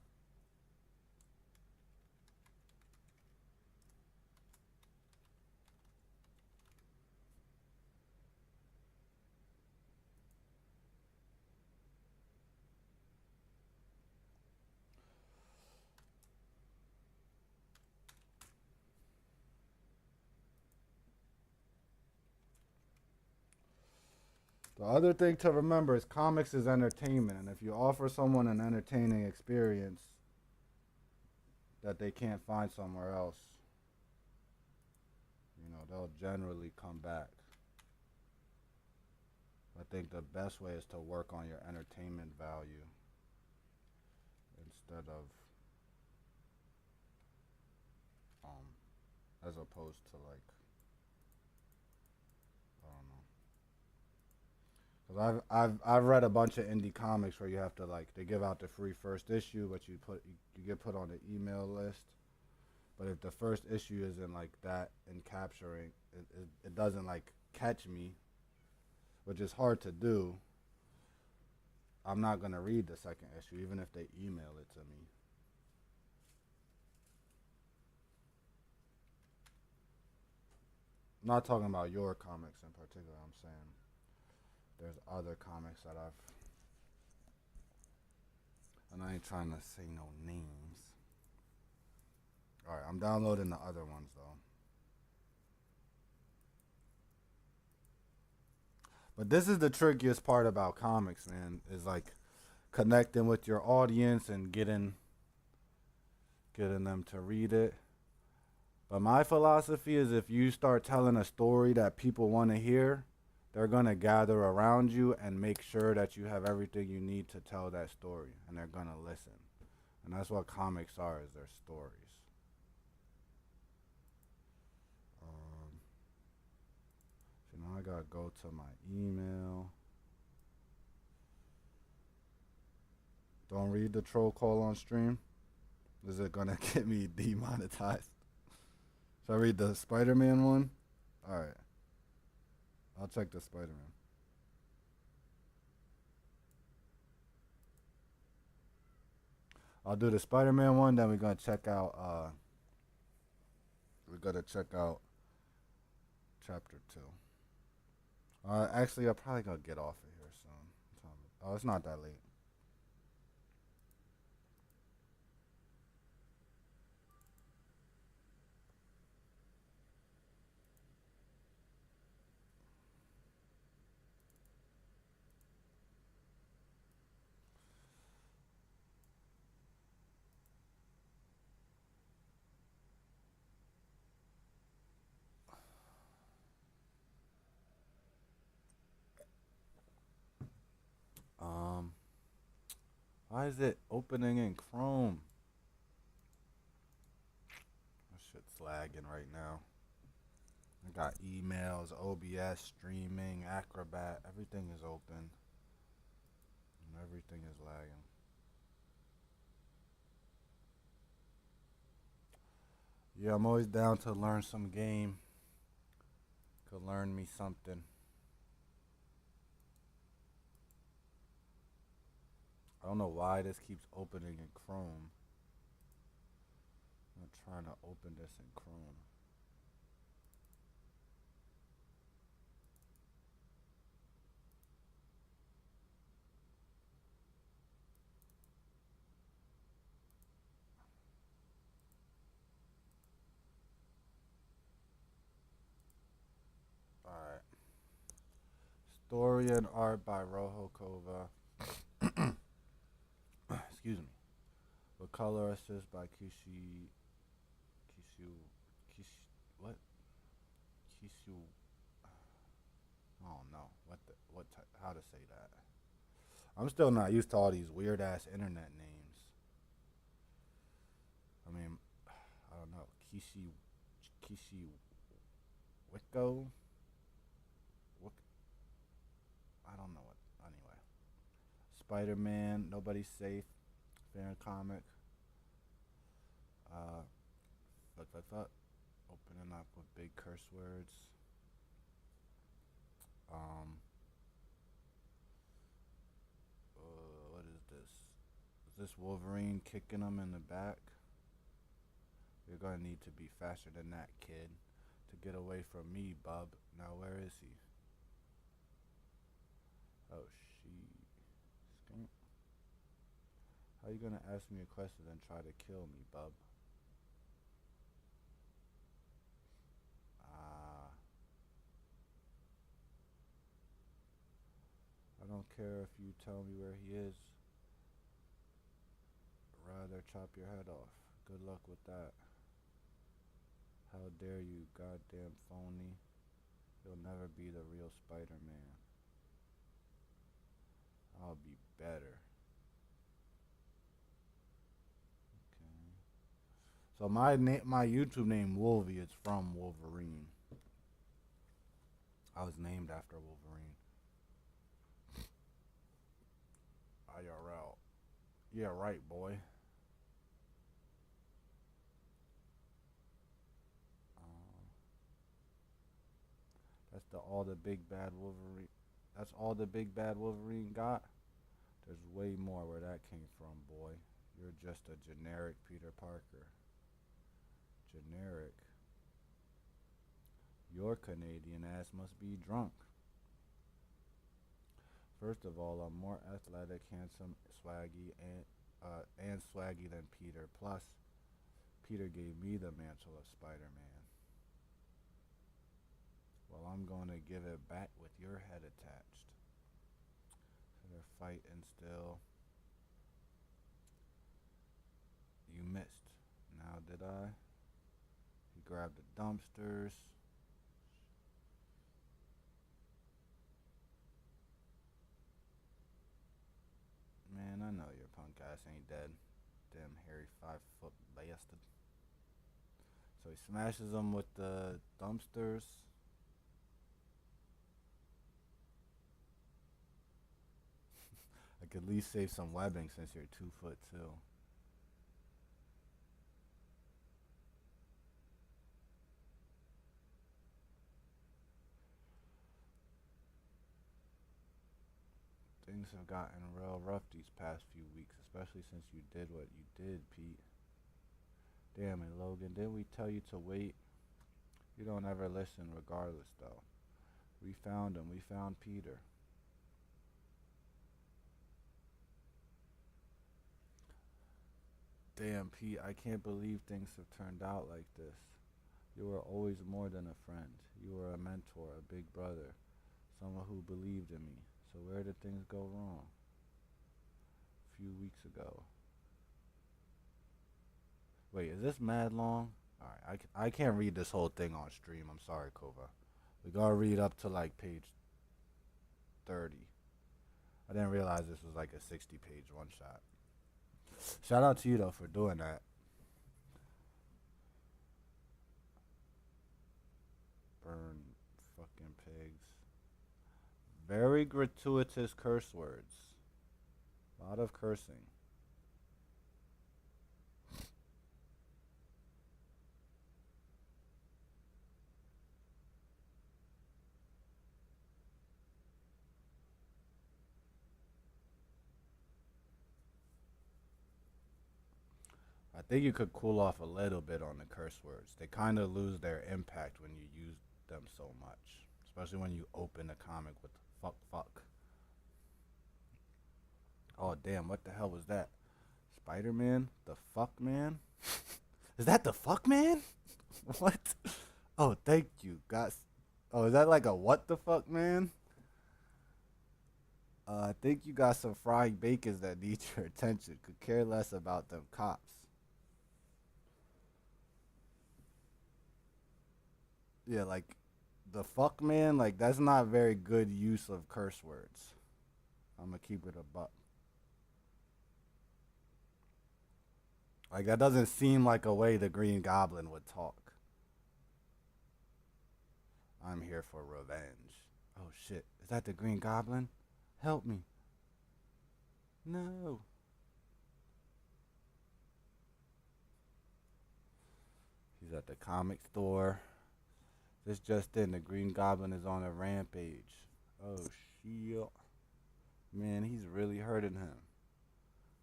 The other thing to remember is comics is entertainment, and if you offer someone an entertaining experience that they can't find somewhere else, they'll generally come back. I think the best way is to work on your entertainment value instead of, um, as opposed to like, I don't know. Cause I've read a bunch of indie comics where you have to like they give out the free first issue, but you get put on the email list. But if the first issue isn't like that and capturing, it doesn't like catch me, which is hard to do. I'm not gonna read the second issue, even if they email it to me. I'm not talking about your comics in particular. I'm saying there's other comics that I've, and I ain't trying to say no names. All right, I'm downloading the other ones though. But this is the trickiest part about comics, man. Is like connecting with your audience and getting them to read it. But my philosophy is if you start telling a story that people want to hear, they're going to gather around you and make sure that you have everything you need to tell that story, and they're going to listen. And that's what comics are, is they're stories. So now I got to go to my email. Don't read the troll call on stream. Is it going to get me demonetized? Should I read the Spider-Man one? Alright. I'll check the Spider-Man. I'll do the Spider-Man one, then we're gonna check out chapter 2. Actually I'll probably gonna get off of here soon. Oh, it's not that late. Um why is it opening in Chrome? That shit's lagging right now. I got emails, OBS, streaming, Acrobat, everything is open. And everything is lagging. Yeah, I'm always down to learn some game. Could learn me something. I don't know why this keeps opening in Chrome. I'm trying to open this in Chrome. Alright. Story and art by Rojo Kova. Excuse me. With color assist by Kishu, what? Kishu, I don't know how to say that. I'm still not used to all these weird ass internet names. I mean, I don't know. Kishi Wicko? I don't know. Spider-Man, Nobody's Safe, fan comic. Uh, opening up with big curse words. Um, what is this? Is this Wolverine kicking him in the back? You're gonna need to be faster than that, kid, to get away from me, bub. Now where is he? Oh, she. Skink. How you gonna ask me a question and try to kill me, bub? Ah, I don't care if you tell me where he is. Rather chop your head off. Good luck with that. How dare you, goddamn phony. You'll never be the real Spider-Man. I'll be better. Okay. So my YouTube name Wolvie is from Wolverine. I was named after Wolverine. IRL. Yeah, right, boy. Um, that's the all the big bad Wolverine. That's all the big bad Wolverine got. There's way more where that came from, boy. You're just a generic Peter Parker. Generic. Your Canadian ass must be drunk. First of all, I'm more athletic, handsome, swaggy, and swaggy than Peter. Plus, Peter gave me the mantle of Spider-Man. Well, I'm going to give it back with your head attached. So they're fighting still. You missed. Now did I? He grabbed the dumpsters. Man, I know your punk ass ain't dead. Damn hairy 5 foot bastard. So he smashes them with the dumpsters. I could at least save some webbing since you're 2 foot too. Things have gotten real rough these past few weeks, especially since you did what you did, Pete. Damn it, Logan. Didn't we tell you to wait? You don't ever listen regardless, though. We found him. We found Peter. Damn, Pete, I can't believe things have turned out like this. You were always more than a friend. You were a mentor, a big brother, someone who believed in me. So where did things go wrong? A few weeks ago. Wait, is this mad long? Alright, I can't read this whole thing on stream. I'm sorry, Kova. We gotta read up to like page 30. I didn't realize this was like a 60-page one shot. Shout out to you though for doing that. Burn fucking pigs. Very gratuitous curse words. A lot of cursing. I think you could cool off a little bit on the curse words. They kind of lose their impact when you use them so much, especially when you open a comic with fuck fuck. Oh damn, what the hell was that? Spider-Man? The fuck man? Is that the fuck man? What? Oh, thank you. Got. Oh, is that like a what the fuck man? I think you got some frying bacons that need your attention. Could care less about them cops. Yeah, like the fuck man, like that's not very good use of curse words. I'm gonna keep it a buck. Like that doesn't seem like a way the Green Goblin would talk. I'm here for revenge. Oh shit, is that the Green Goblin? Help me. No. He's at the comic store. This just in, the Green Goblin is on a rampage. Oh shit. Man, he's really hurting him.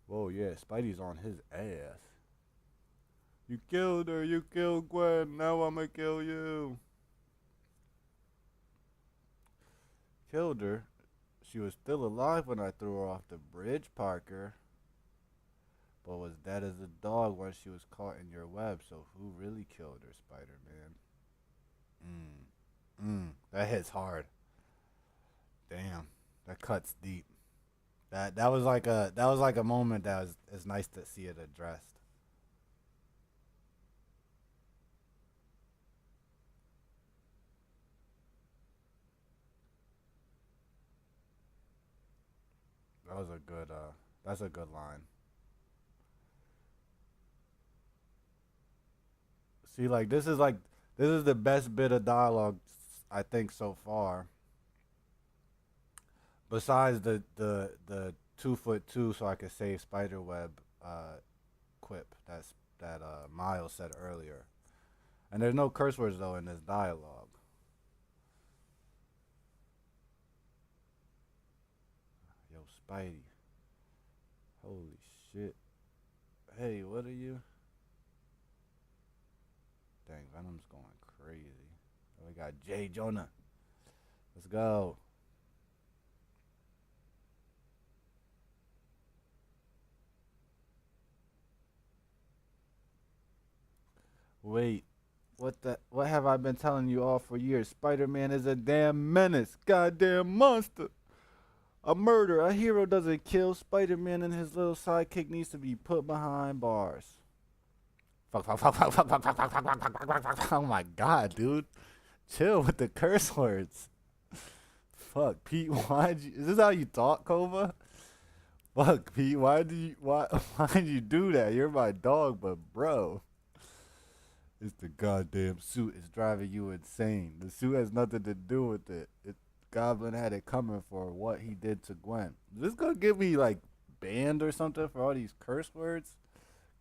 Whoa, yeah, Spidey's on his ass. You killed her, you killed Gwen, now I'ma kill you. Killed her? She was still alive when I threw her off the bridge, Parker. But was dead as a dog once she was caught in your web, so who really killed her, Spider-Man? That hits hard. Damn. That cuts deep. That was like a moment that was it's nice to see it addressed. That was a good that's a good line. See, this is the best bit of dialogue I think so far. Besides the 2 foot two, so I could save Spiderweb quip that Miles said earlier. And there's no curse words though in this dialogue. Yo, Spidey. Holy shit. Hey, what are you? Dang, Venom's going crazy. We got Jay Jonah. Let's go. Wait, what have I been telling you all for years? Spider-Man is a damn menace. Goddamn monster. A murderer. A hero doesn't kill. Spider-Man and his little sidekick needs to be put behind bars. Fuck, fuck, fuck, fuck, fuck, fuck, fuck, fuck, fuck, fuck, fuck, fuck, fuck, fuck. Oh my god, dude. Chill with the curse words. Fuck, Pete, why'd you... Is this how you talk, Kova? Fuck, Pete, why'd you do that? You're my dog, but bro. It's the goddamn suit. It's driving you insane. The suit has nothing to do with it. Goblin had it coming for what he did to Gwen. Is this gonna get me like banned or something for all these curse words?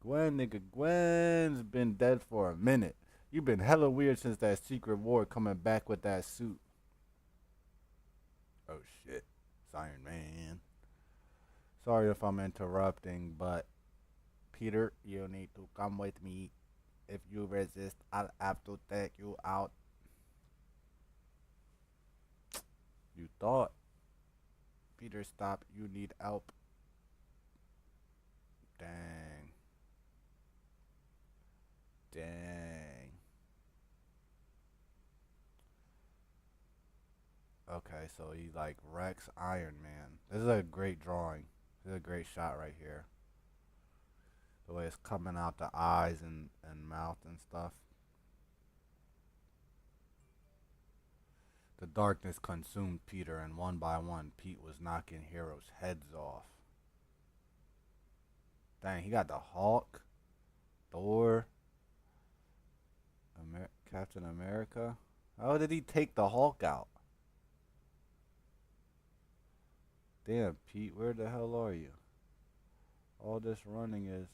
Gwen, nigga, Gwen's been dead for a minute. You been hella weird since that secret war coming back with that suit. Oh shit. It's Iron Man. Sorry if I'm interrupting, but Peter, you need to come with me. If you resist, I'll have to take you out. You thought. Peter, stop. You need help. Dang. Dang. Okay, so he like wrecks Iron Man. This is a great drawing. This is a great shot right here. The way it's coming out the eyes and mouth and stuff. The darkness consumed Peter, and one by one, Pete was knocking heroes' heads off. Dang, he got the Hulk, Thor, Captain America. How did he take the Hulk out? Damn, Pete, where the hell are you? All this running is...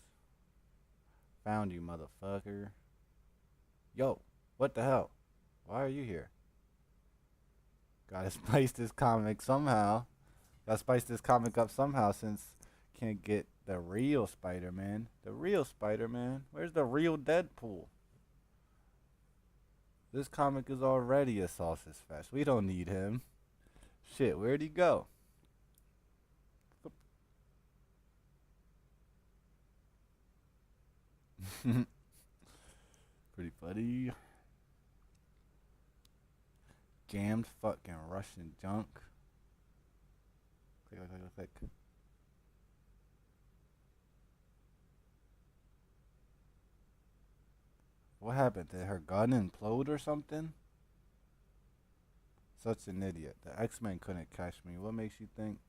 Found you, motherfucker. Yo, what the hell? Why are you here? Gotta spice this comic somehow. Gotta spice this comic up somehow since can't get the real Spider-Man. The real Spider-Man? Where's the real Deadpool? This comic is already a sausage fest. We don't need him. Shit, where'd he go? Pretty funny. Jammed fucking Russian junk. Click, click, click, click. What happened? Did her gun implode or something? Such an idiot. The X-Men couldn't catch me. What makes you think?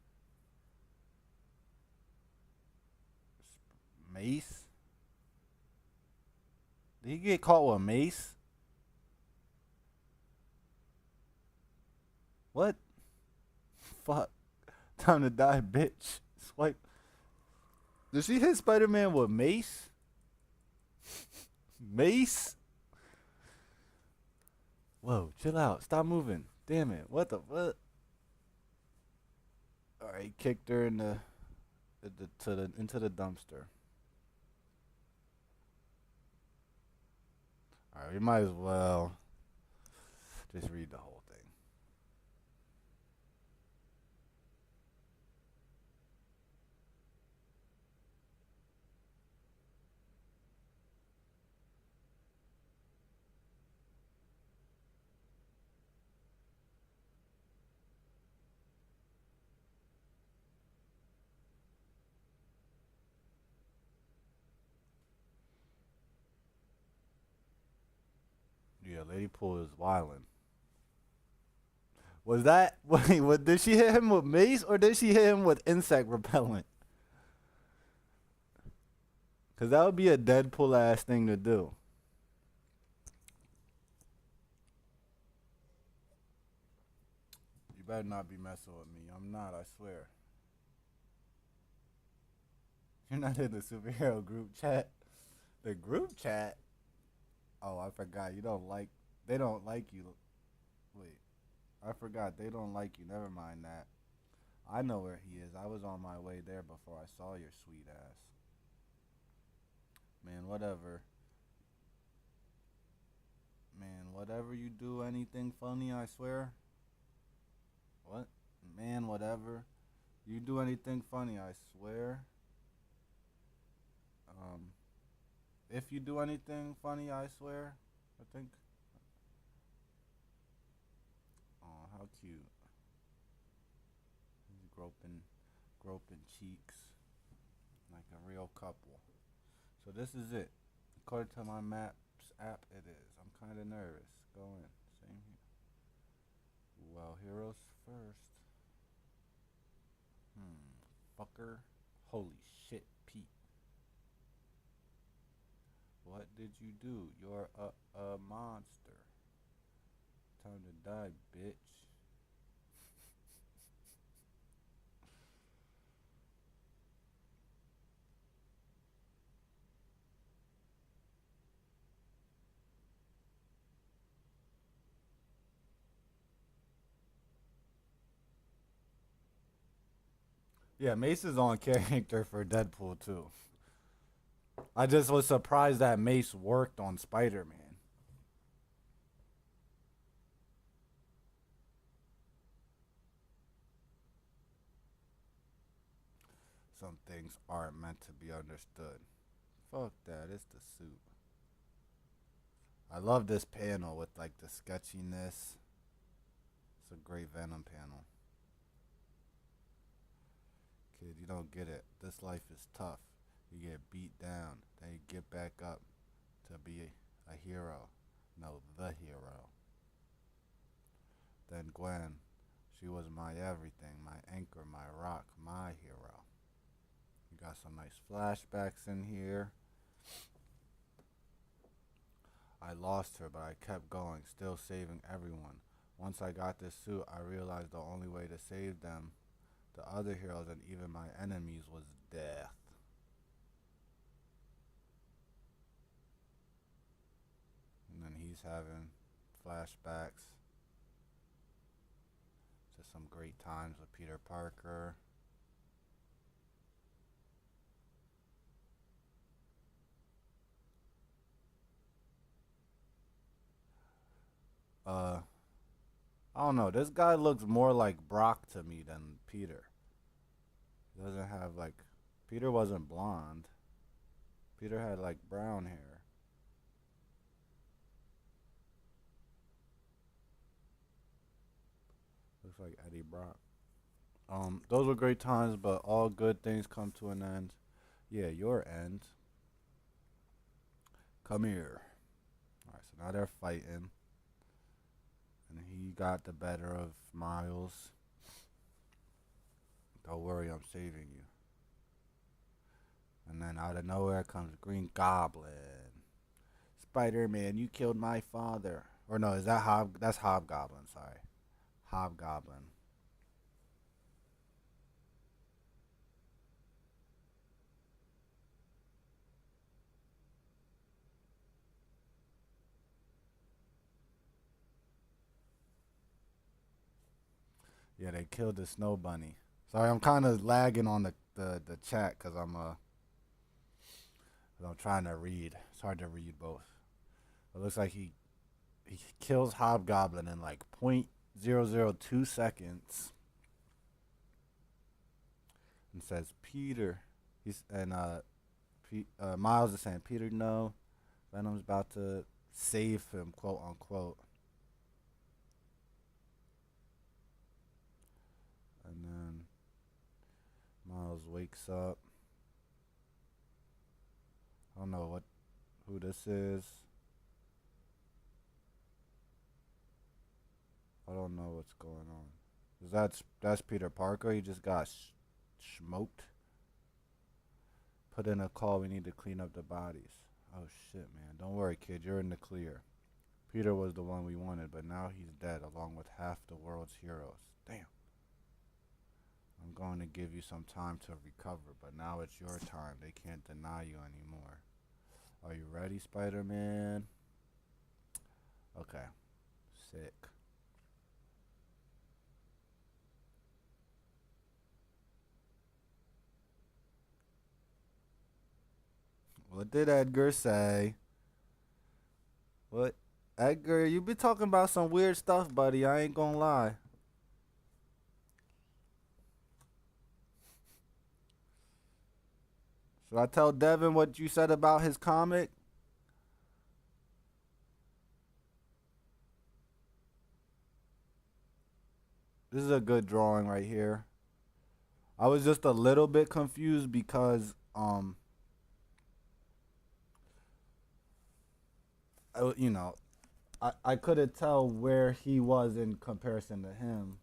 Mace? Did he get caught with a mace? What? Fuck. Time to die, bitch. Swipe. Did she hit Spider-Man with mace? Mace? Whoa, chill out. Stop moving. Damn it. What the what? Alright, kicked her in the into the dumpster. Alright, we might as well just read the whole thing. Yeah, Lady Pool is wildin'. Was that wait? What did she hit him with mace or did she hit him with insect repellent? Cause that would be a Deadpool ass thing to do. You better not be messing with me. I'm not. I swear. You're not in the superhero group chat. The group chat. Oh, I forgot. You don't like. They don't like you. Wait, I forgot. They don't like you. Never mind that. I know where he is. I was on my way there before I saw your sweet ass. Man, whatever. Man, whatever you do, anything funny, I swear. What? Man, whatever. You do anything funny, I swear. Um, if you do anything funny, I swear. I think. Oh, how cute. He's groping cheeks like a real couple. So this is it. According to my maps app, it is. I'm kind of nervous. Go in. Same here. Well, heroes first. Fucker. Holy shit, Pete. What did you do? You're a monster. Time to die, bitch. Yeah, Mace is on character for Deadpool too. I just was surprised that Mace worked on Spider Man. Some things aren't meant to be understood. Fuck that, it's the suit. I love this panel with like the sketchiness. It's a great Venom panel. Kid, you don't get it. This life is tough. You get beat down, then you get back up to be a hero. No, the hero. Then Gwen, she was my everything, my anchor, my rock, my hero. You got some nice flashbacks in here. I lost her, but I kept going, still saving everyone. Once I got this suit, I realized the only way to save them, the other heroes, and even my enemies, was death. And then he's having flashbacks to some great times with Peter Parker. Uh, I don't know. This guy looks more like Brock to me than Peter. He doesn't have like. Peter wasn't blonde. Peter had like brown hair. Looks like Eddie Brock. Those were great times, but all good things come to an end. Yeah, your end. Come here. Alright, so now they're fighting. And he got the better of Miles. Don't worry, I'm saving you. And then out of nowhere comes Green Goblin. Spider-Man, you killed my father. Or no, is that that's Hobgoblin, sorry. Hobgoblin. Yeah, they killed the snow bunny. Sorry, I'm kind of lagging on the chat because I'm trying to read. It's hard to read both. It looks like he kills Hobgoblin in like 0.002 seconds and says Peter. Miles is saying Peter, no. Venom's about to save him, quote unquote. And then Miles wakes up. I don't know who this is. I don't know what's going on. 'Cause that's Peter Parker. He just got smoked. Put in a call. We need to clean up the bodies. Oh shit, man. Don't worry, kid. You're in the clear. Peter was the one we wanted, but now he's dead along with half the world's heroes. Damn. I'm going to give you some time to recover, but now it's your time. They can't deny you anymore. Are you ready, Spider-Man? Okay. Sick. What did Edgar say? What? Edgar, you been talking about some weird stuff, buddy. I ain't gonna lie. Should I tell Devin what you said about his comic? This is a good drawing right here. I was just a little bit confused because you know, I couldn't tell where he was in comparison to him.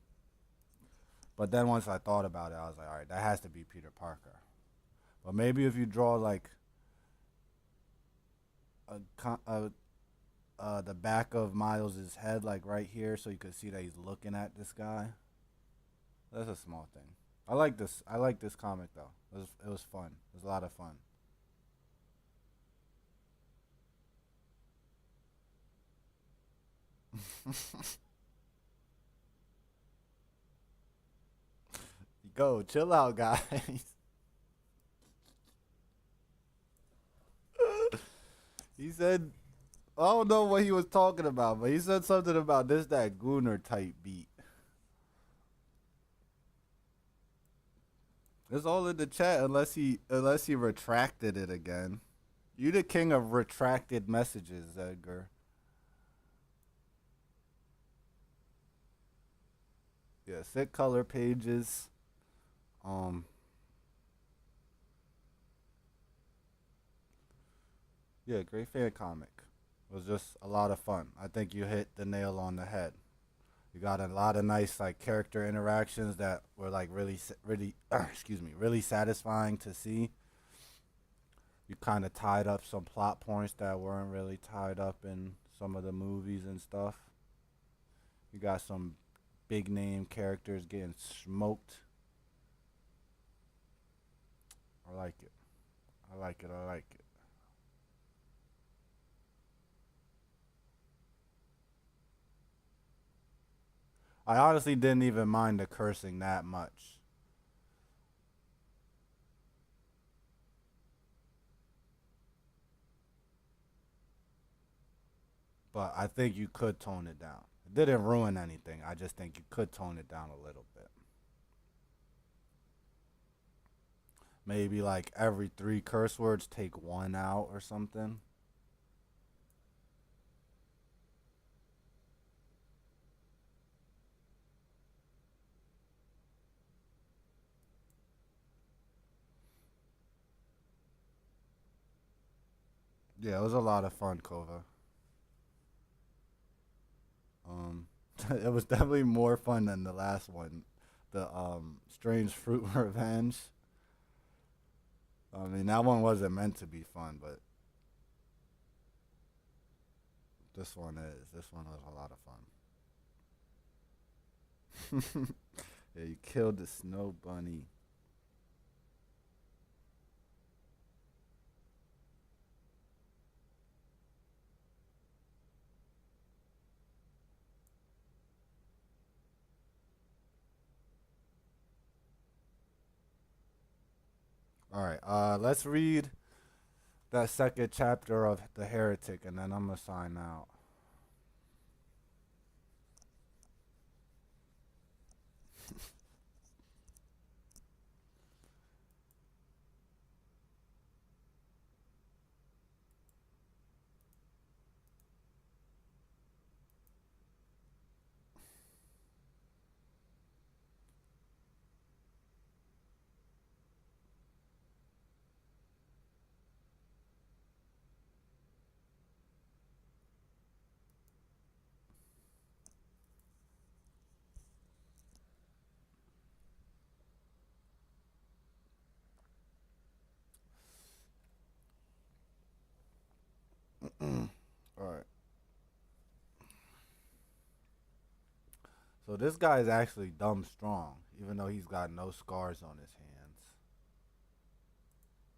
But then once I thought about it, I was like, all right, that has to be Peter Parker. But maybe if you draw like the back of Miles's head, like right here, so you could see that he's looking at this guy. That's a small thing. I like this. I like this comic though. It was fun. It was a lot of fun. Go chill out, guys. He said, I don't know what he was talking about, but he said something about this that Gooner type beat. It's all in the chat unless he retracted it again. You the king of retracted messages, Edgar. Yeah, sick color pages. Um, yeah, great fan comic. It was just a lot of fun. I think you hit the nail on the head. You got a lot of nice like character interactions that were like really excuse me, really satisfying to see. You kind of tied up some plot points that weren't really tied up in some of the movies and stuff. You got some big name characters getting smoked. I like it. I like it. I like it. I honestly didn't even mind the cursing that much. But I think you could tone it down. It didn't ruin anything. I just think you could tone it down a little bit. Maybe like every three curse words, take one out or something. Yeah, it was a lot of fun, Kova. Um, it was definitely more fun than the last one, the Strange Fruit Revenge. I mean, that one wasn't meant to be fun, but this one is. This one was a lot of fun. Yeah, you killed the snow bunny. All right. Let's read that second chapter of the Heretic, and then I'm gonna sign out. All right. So this guy is actually dumb strong, even though he's got no scars on his hands.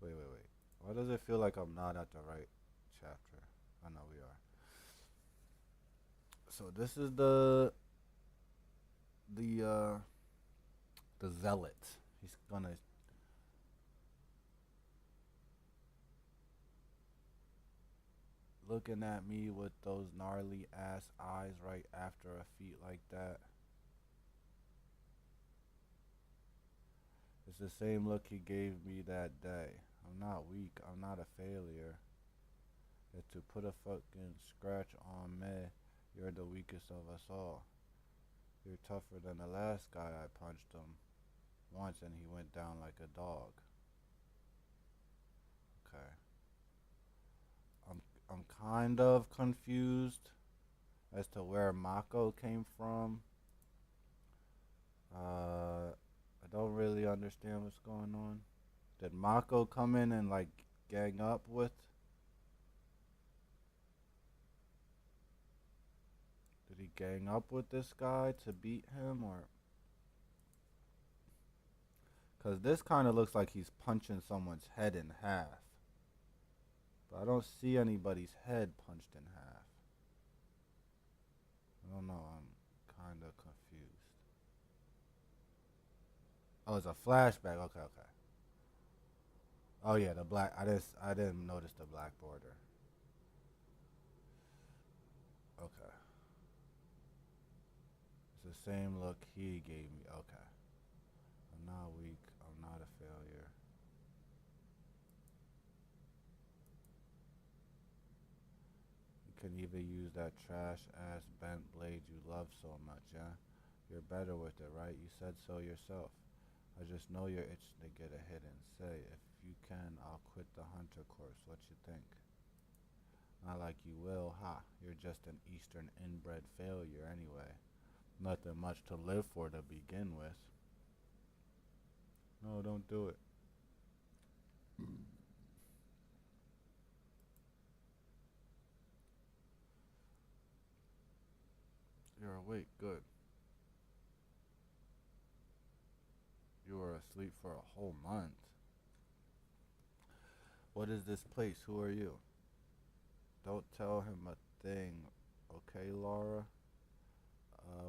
Wait, wait, wait. Why does it feel like I'm not at the right chapter? I know we are. So this is the the zealot. He's gonna looking at me with those gnarly ass eyes right after a feat like that. It's the same look he gave me that day. I'm not weak. I'm not a failure. It's to put a fucking scratch on me. You're the weakest of us all. You're tougher than the last guy I punched him once and he went down like a dog. Okay. I'm I'm kind of confused as to where Mako came from. I don't really understand what's going on. Did Mako come in and like gang up with? Did he gang up with this guy to beat him, or? Cause this kind of looks like he's punching someone's head in half, but I don't see anybody's head punched in half. I don't know. I'm kind of confused. Oh, it's a flashback. Okay, okay. Oh yeah, the black. I didn't notice the black border. Okay, it's the same look he gave me. Okay, I'm not weak. I'm not a failure. You can even use that trash ass bent blade you love so much, yeah? You're better with it, right? You said so yourself. I just know you're itching to get a hit and say, if you can, I'll quit the hunter course. What you think? Not like you will, ha. You're just an Eastern inbred failure anyway. Nothing much to live for to begin with. No, don't do it. You're awake, good. You were asleep for a whole month. What is this place? Who are you? Don't tell him a thing, okay, Laura?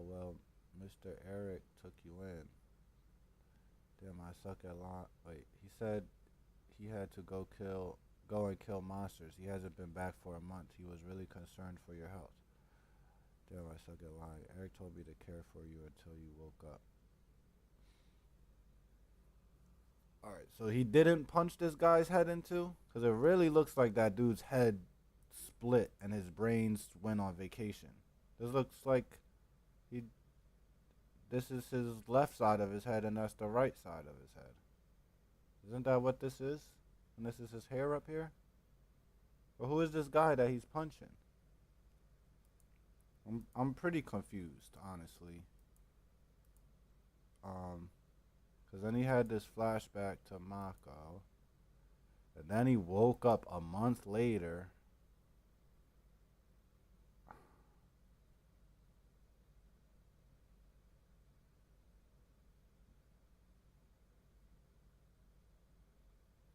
Well, Mr. Eric took you in. Damn, I suck at Wait, he said he had to go and kill monsters. He hasn't been back for a month. He was really concerned for your health. Damn, I suck at lying. Eric told me to care for you until you woke up. Alright, so he didn't punch this guy's head into? Because it really looks like that dude's head split and his brains went on vacation. This looks like he. This is his left side of his head and that's the right side of his head. Isn't that what this is? And this is his hair up here? Or who is this guy that he's punching? I'm pretty confused, honestly. Cause then he had this flashback to Mako, and then he woke up a month later.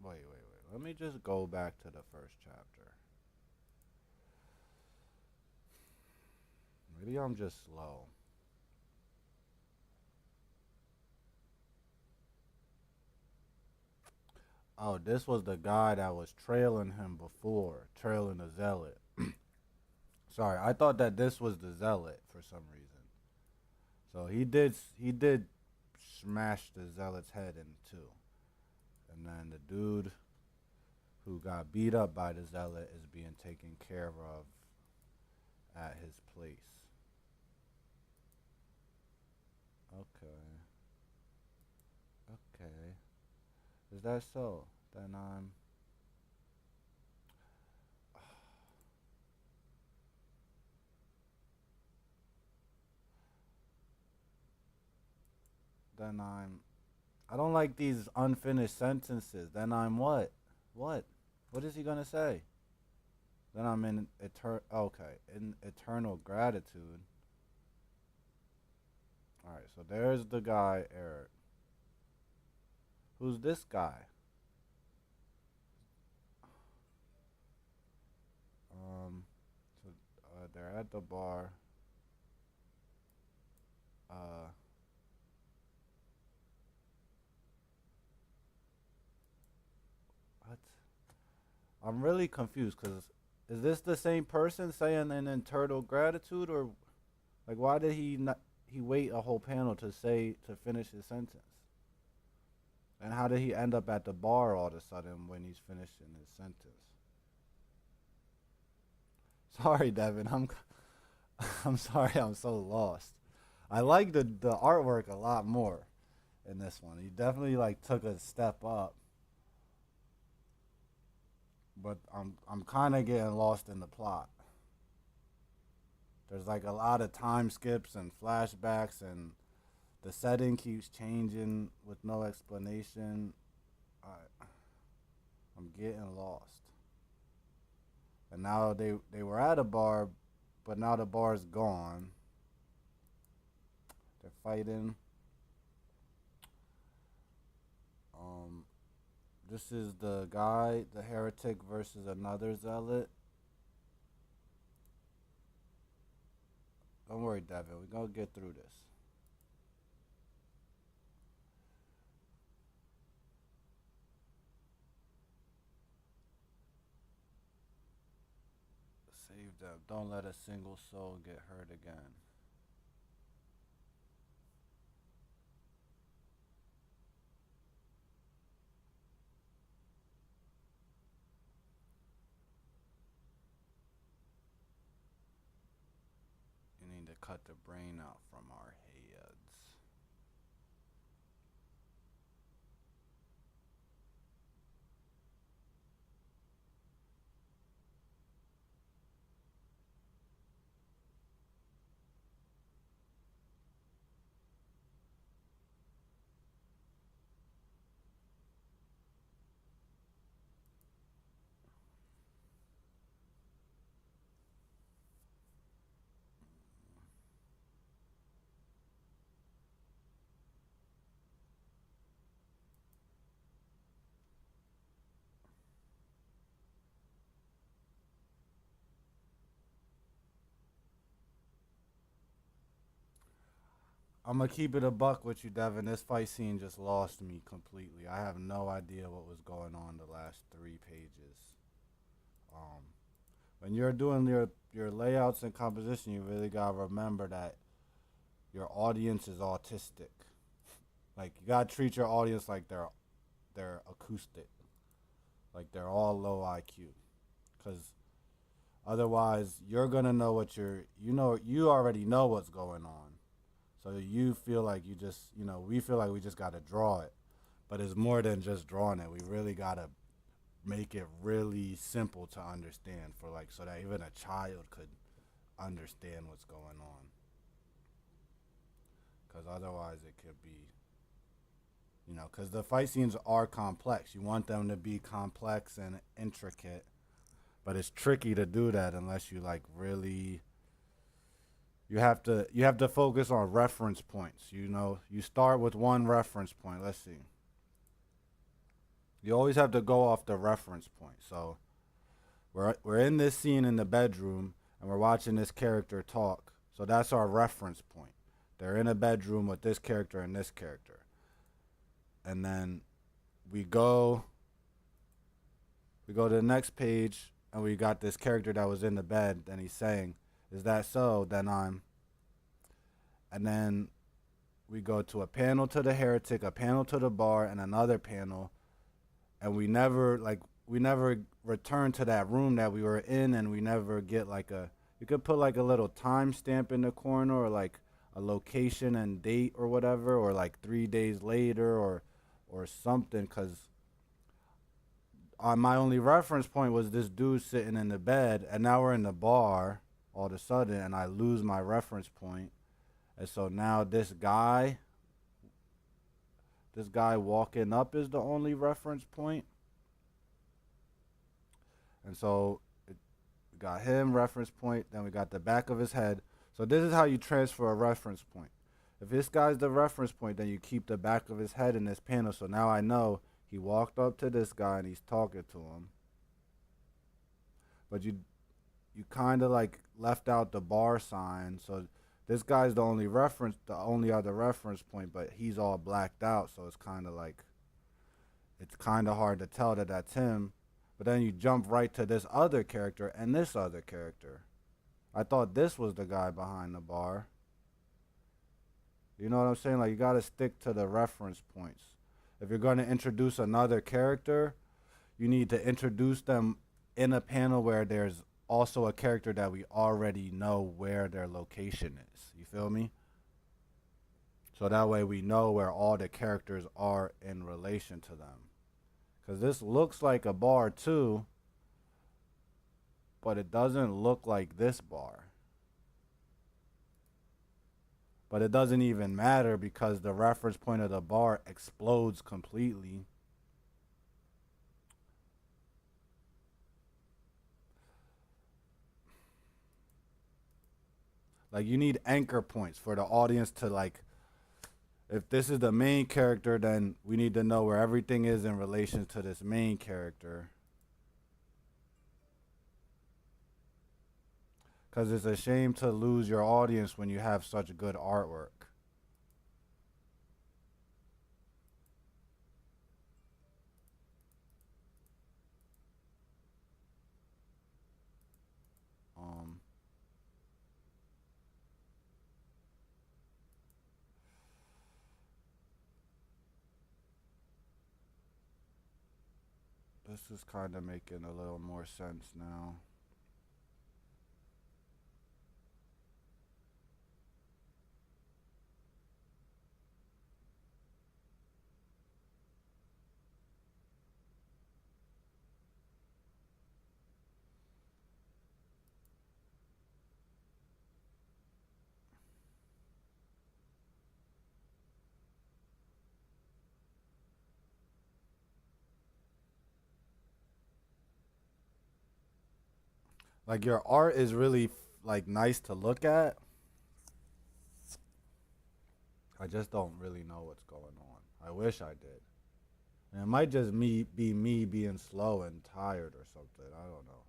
Wait, wait, wait. Let me just go back to the first chapter. Maybe I'm just slow. Oh, this was the guy that was trailing him before, trailing the zealot. Sorry, I thought that this was the zealot for some reason. So he did smash the zealot's head in two, and then the dude who got beat up by the zealot is being taken care of at his place. Okay, okay. Is that so? Then then I'm I don't like these unfinished sentences. Then I'm what? What? What is he gonna say? Then I'm in in eternal gratitude. All right, so there's the guy Eric. Who's this guy? Um, so they're at the bar. Uh, what? I'm really confused because is this the same person saying an eternal gratitude, or like why did he not? He wait a whole panel to finish his sentence? And how did he end up at the bar all of a sudden when he's finishing his sentence? Sorry, Devin. I'm sorry. I'm so lost. I like the artwork a lot more in this one. He definitely like took a step up, but I'm kind of getting lost in the plot. There's like a lot of time skips and flashbacks, and the setting keeps changing with no explanation. I, I'm getting lost. And now they were at a bar, but now the bar's gone. They're fighting. Um, this is the guy, the heretic versus another zealot. Don't worry, Devin. We're gonna get through this. Save them. Don't let a single soul get hurt again. You need to cut the brain out from our heads. I'm gonna keep it a buck with you, Devin. This fight scene just lost me completely. I have no idea what was going on the last 3 pages. Um, when you're doing your layouts and composition, you really gotta remember that your audience is autistic. Like you gotta treat your audience like they're acoustic, like they're all low IQ, because otherwise you're gonna know what you already know what's going on. So you feel like we feel like we just gotta draw it, but it's more than just drawing it. We really gotta make it really simple to understand for like so that even a child could understand what's going on. Because otherwise it could be, because the fight scenes are complex. You want them to be complex and intricate, but it's tricky to do that unless you like really. You have to focus on reference points. You start with one reference point. Let's see. You always have to go off the reference point. So we're in this scene in the bedroom and we're watching this character talk. So that's our reference point. They're in a bedroom with this character and this character. And then we go We go to the next page, and we got this character that was in the bed, and he's saying, "Is that so? Then I'm." And then we go to a panel to the heretic, a panel to the bar, and another panel, and we never return to that room that we were in, and we never get like a. You could put like a little timestamp in the corner, or like a location and date or whatever, or like 3 days later, or something, because my only reference point was this dude sitting in the bed, and now we're in the bar all of a sudden, and I lose my reference point, and so now this guy walking up is the only reference point, and so we got him reference point, then we got the back of his head. So this is how you transfer a reference point. If this guy's the reference point, then you keep the back of his head in this panel. So now I know he walked up to this guy and he's talking to him. But you kind of like left out the bar sign. So this guy's the only other reference point, but he's all blacked out. So it's kind of hard to tell that that's him. But then you jump right to this other character and this other character. I thought this was the guy behind the bar. You know what I'm saying? Like, you got to stick to the reference points. If you're going to introduce another character, you need to introduce them in a panel where there's also a character that we already know where their location is. You feel me? So that way we know where all the characters are in relation to them. Because this looks like a bar too, but it doesn't look like this bar. But it doesn't even matter because the reference point of the bar explodes completely. Like, you need anchor points for the audience to, like, if this is the main character, then we need to know where everything is in relation to this main character. Because it's a shame to lose your audience when you have such good artwork. Um, this is kind of making a little more sense now. Like, your art is really like nice to look at. I just don't really know what's going on. I wish I did. And it might just be me being slow and tired or something. I don't know.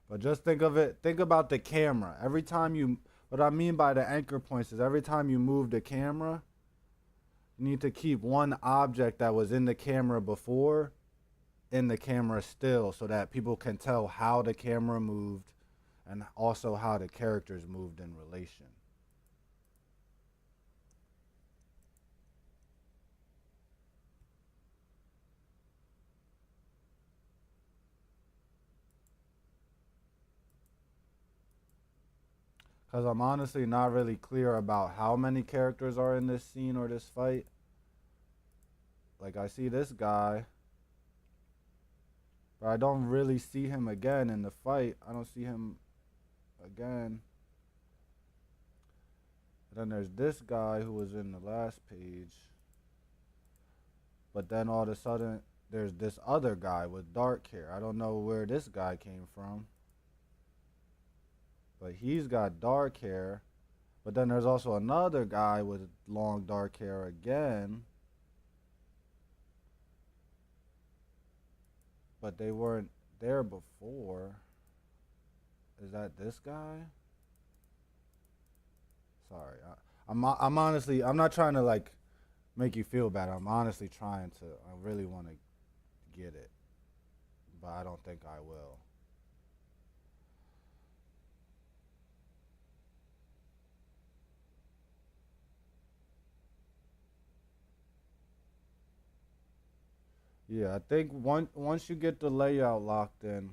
But just think about the camera. What I mean by the anchor points is every time you move the camera, you need to keep one object that was in the camera before in the camera still so that people can tell how the camera moved and also how the characters moved in relation. Because I'm honestly not really clear about how many characters are in this scene or this fight. Like, I see this guy, but I don't really see him again in the fight. I don't see him again. And then there's this guy who was in the last page. But then all of a sudden, there's this other guy with dark hair. I don't know where this guy came from. But he's got dark hair. But then there's also another guy with long dark hair again. But they weren't there before. Is that this guy? Sorry. I'm honestly, I'm not trying to like make you feel bad. I'm honestly trying to. I really want to get it, but I don't think I will. Yeah, I think once you get the layout locked in,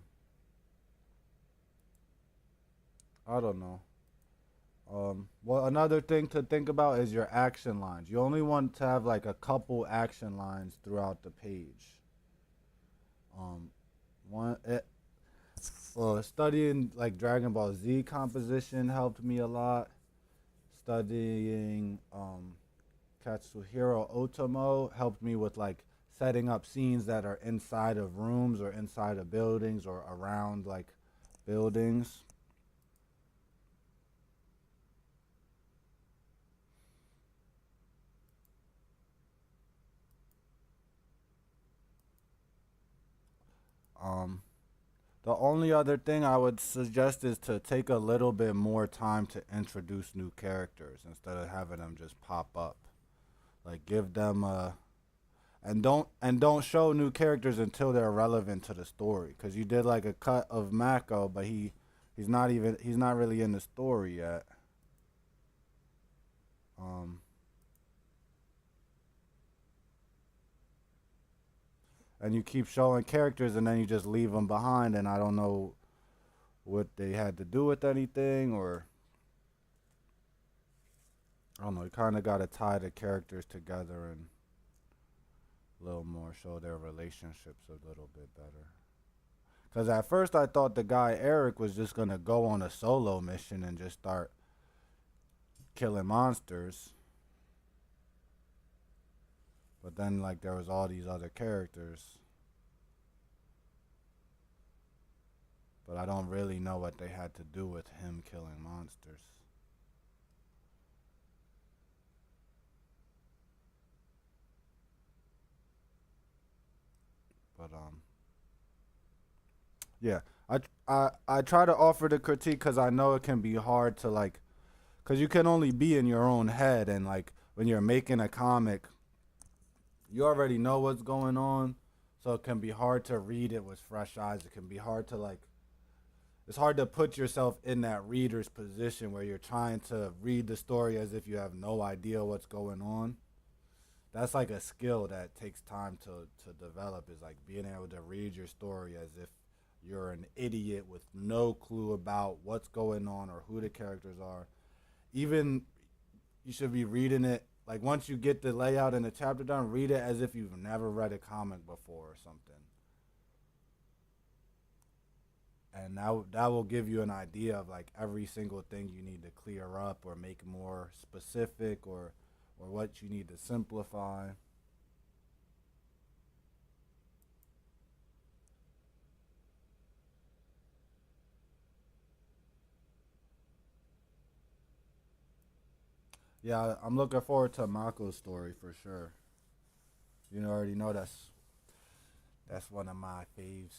I don't know. Well, another thing to think about is your action lines. You only want to have like a couple action lines throughout the page. Um, one studying like Dragon Ball Z composition helped me a lot. Studying Katsuhiro Otomo helped me with like setting up scenes that are inside of rooms or inside of buildings or around like buildings. Um, the only other thing I would suggest is to take a little bit more time to introduce new characters instead of having them just pop up. Like give them a and don't show new characters until they're relevant to the story. Cause you did like a cut of Mako, but he's not really in the story yet. Um, and you keep showing characters, and then you just leave them behind, and I don't know what they had to do with anything, or I don't know. You kind of got to tie the characters together and a little more, show their relationships a little bit better. Because at first I thought the guy Eric was just gonna go on a solo mission and just start killing monsters, but then like there was all these other characters, but I don't really know what they had to do with him killing monsters. But yeah, I try to offer the critique because I know it can be hard to like, because you can only be in your own head, and like when you're making a comic, you already know what's going on, so it can be hard to read it with fresh eyes. It can be hard to like, it's hard to put yourself in that reader's position where you're trying to read the story as if you have no idea what's going on. That's like a skill that takes time to develop, is like being able to read your story as if you're an idiot with no clue about what's going on or who the characters are. Even you should be reading it like once you get the layout and the chapter done, read it as if you've never read a comic before or something. And that will give you an idea of like every single thing you need to clear up or make more specific, or what you need to simplify. Yeah, I'm looking forward to Mako's story for sure. You already know that's one of my faves.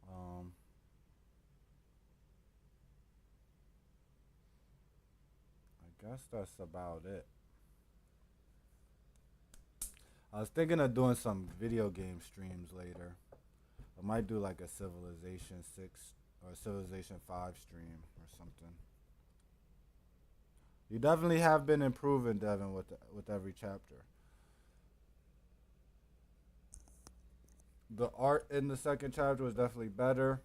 Um, I guess that's about it. I was thinking of doing some video game streams later. I might do like a Civilization 6 or Civilization 5 stream or something. You definitely have been improving, Devin, with every chapter. The art in the second chapter was definitely better.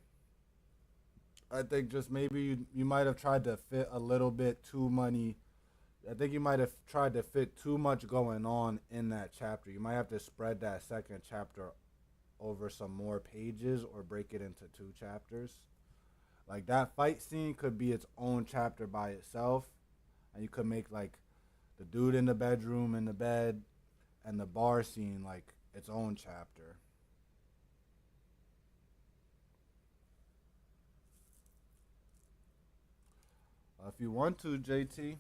I think just maybe you might have tried to fit a little bit too many. I think you might have tried to fit too much going on in that chapter. You might have to spread that second chapter over some more pages or break it into two chapters. Like that fight scene could be its own chapter by itself, and you could make like the dude in the bedroom in the bed and the bar scene like its own chapter. If you want to, JT,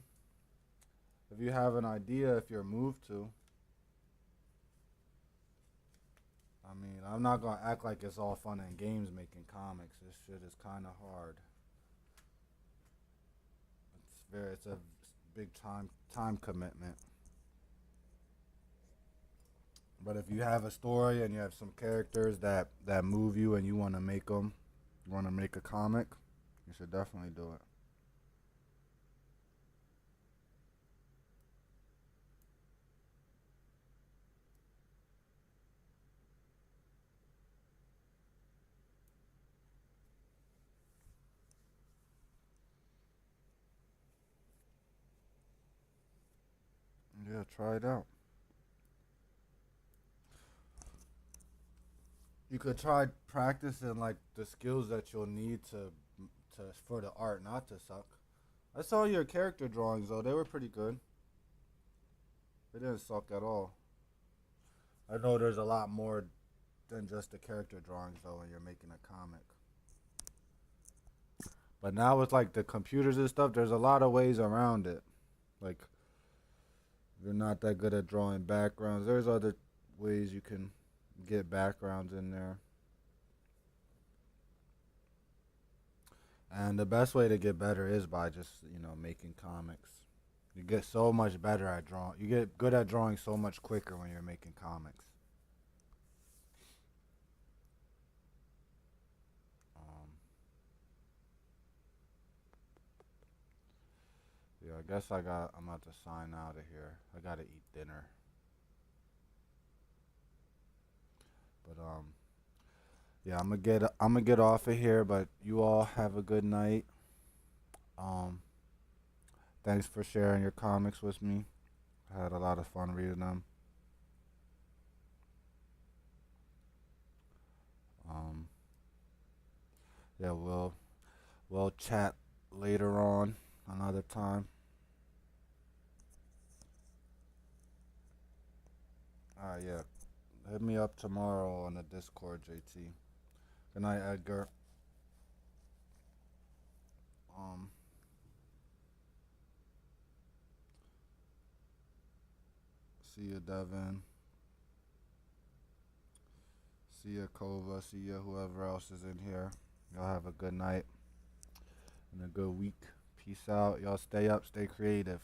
if you have an idea, if you're moved to, I mean, I'm not gonna act like it's all fun and games making comics. This shit is kind of hard. it's a big time commitment. But if you have a story and you have some characters that move you and you want to make them, you want to make a comic, you should definitely do it. Yeah, try it out. You could try practicing like the skills that you'll need to for the art not to suck. I saw your character drawings though; they were pretty good. They didn't suck at all. I know there's a lot more than just the character drawings though when you're making a comic. But now with like the computers and stuff, there's a lot of ways around it. Like if you're not that good at drawing backgrounds, there's other ways you can get backgrounds in there. And the best way to get better is by just, making comics. You get so much better at drawing. You get good at drawing so much quicker when you're making comics. Um, yeah, I guess I'm about to sign out of here. I gotta eat dinner. But yeah, I'm gonna get off of here. But you all have a good night. Um, thanks for sharing your comics with me. I had a lot of fun reading them. Um, yeah, we'll chat later on another time. All right, yeah. Hit me up tomorrow on the Discord, JT. Good night, Edgar. Um, see you, Devin. See you, Kova. See you, whoever else is in here. Y'all have a good night and a good week. Peace out. Y'all stay up, stay creative.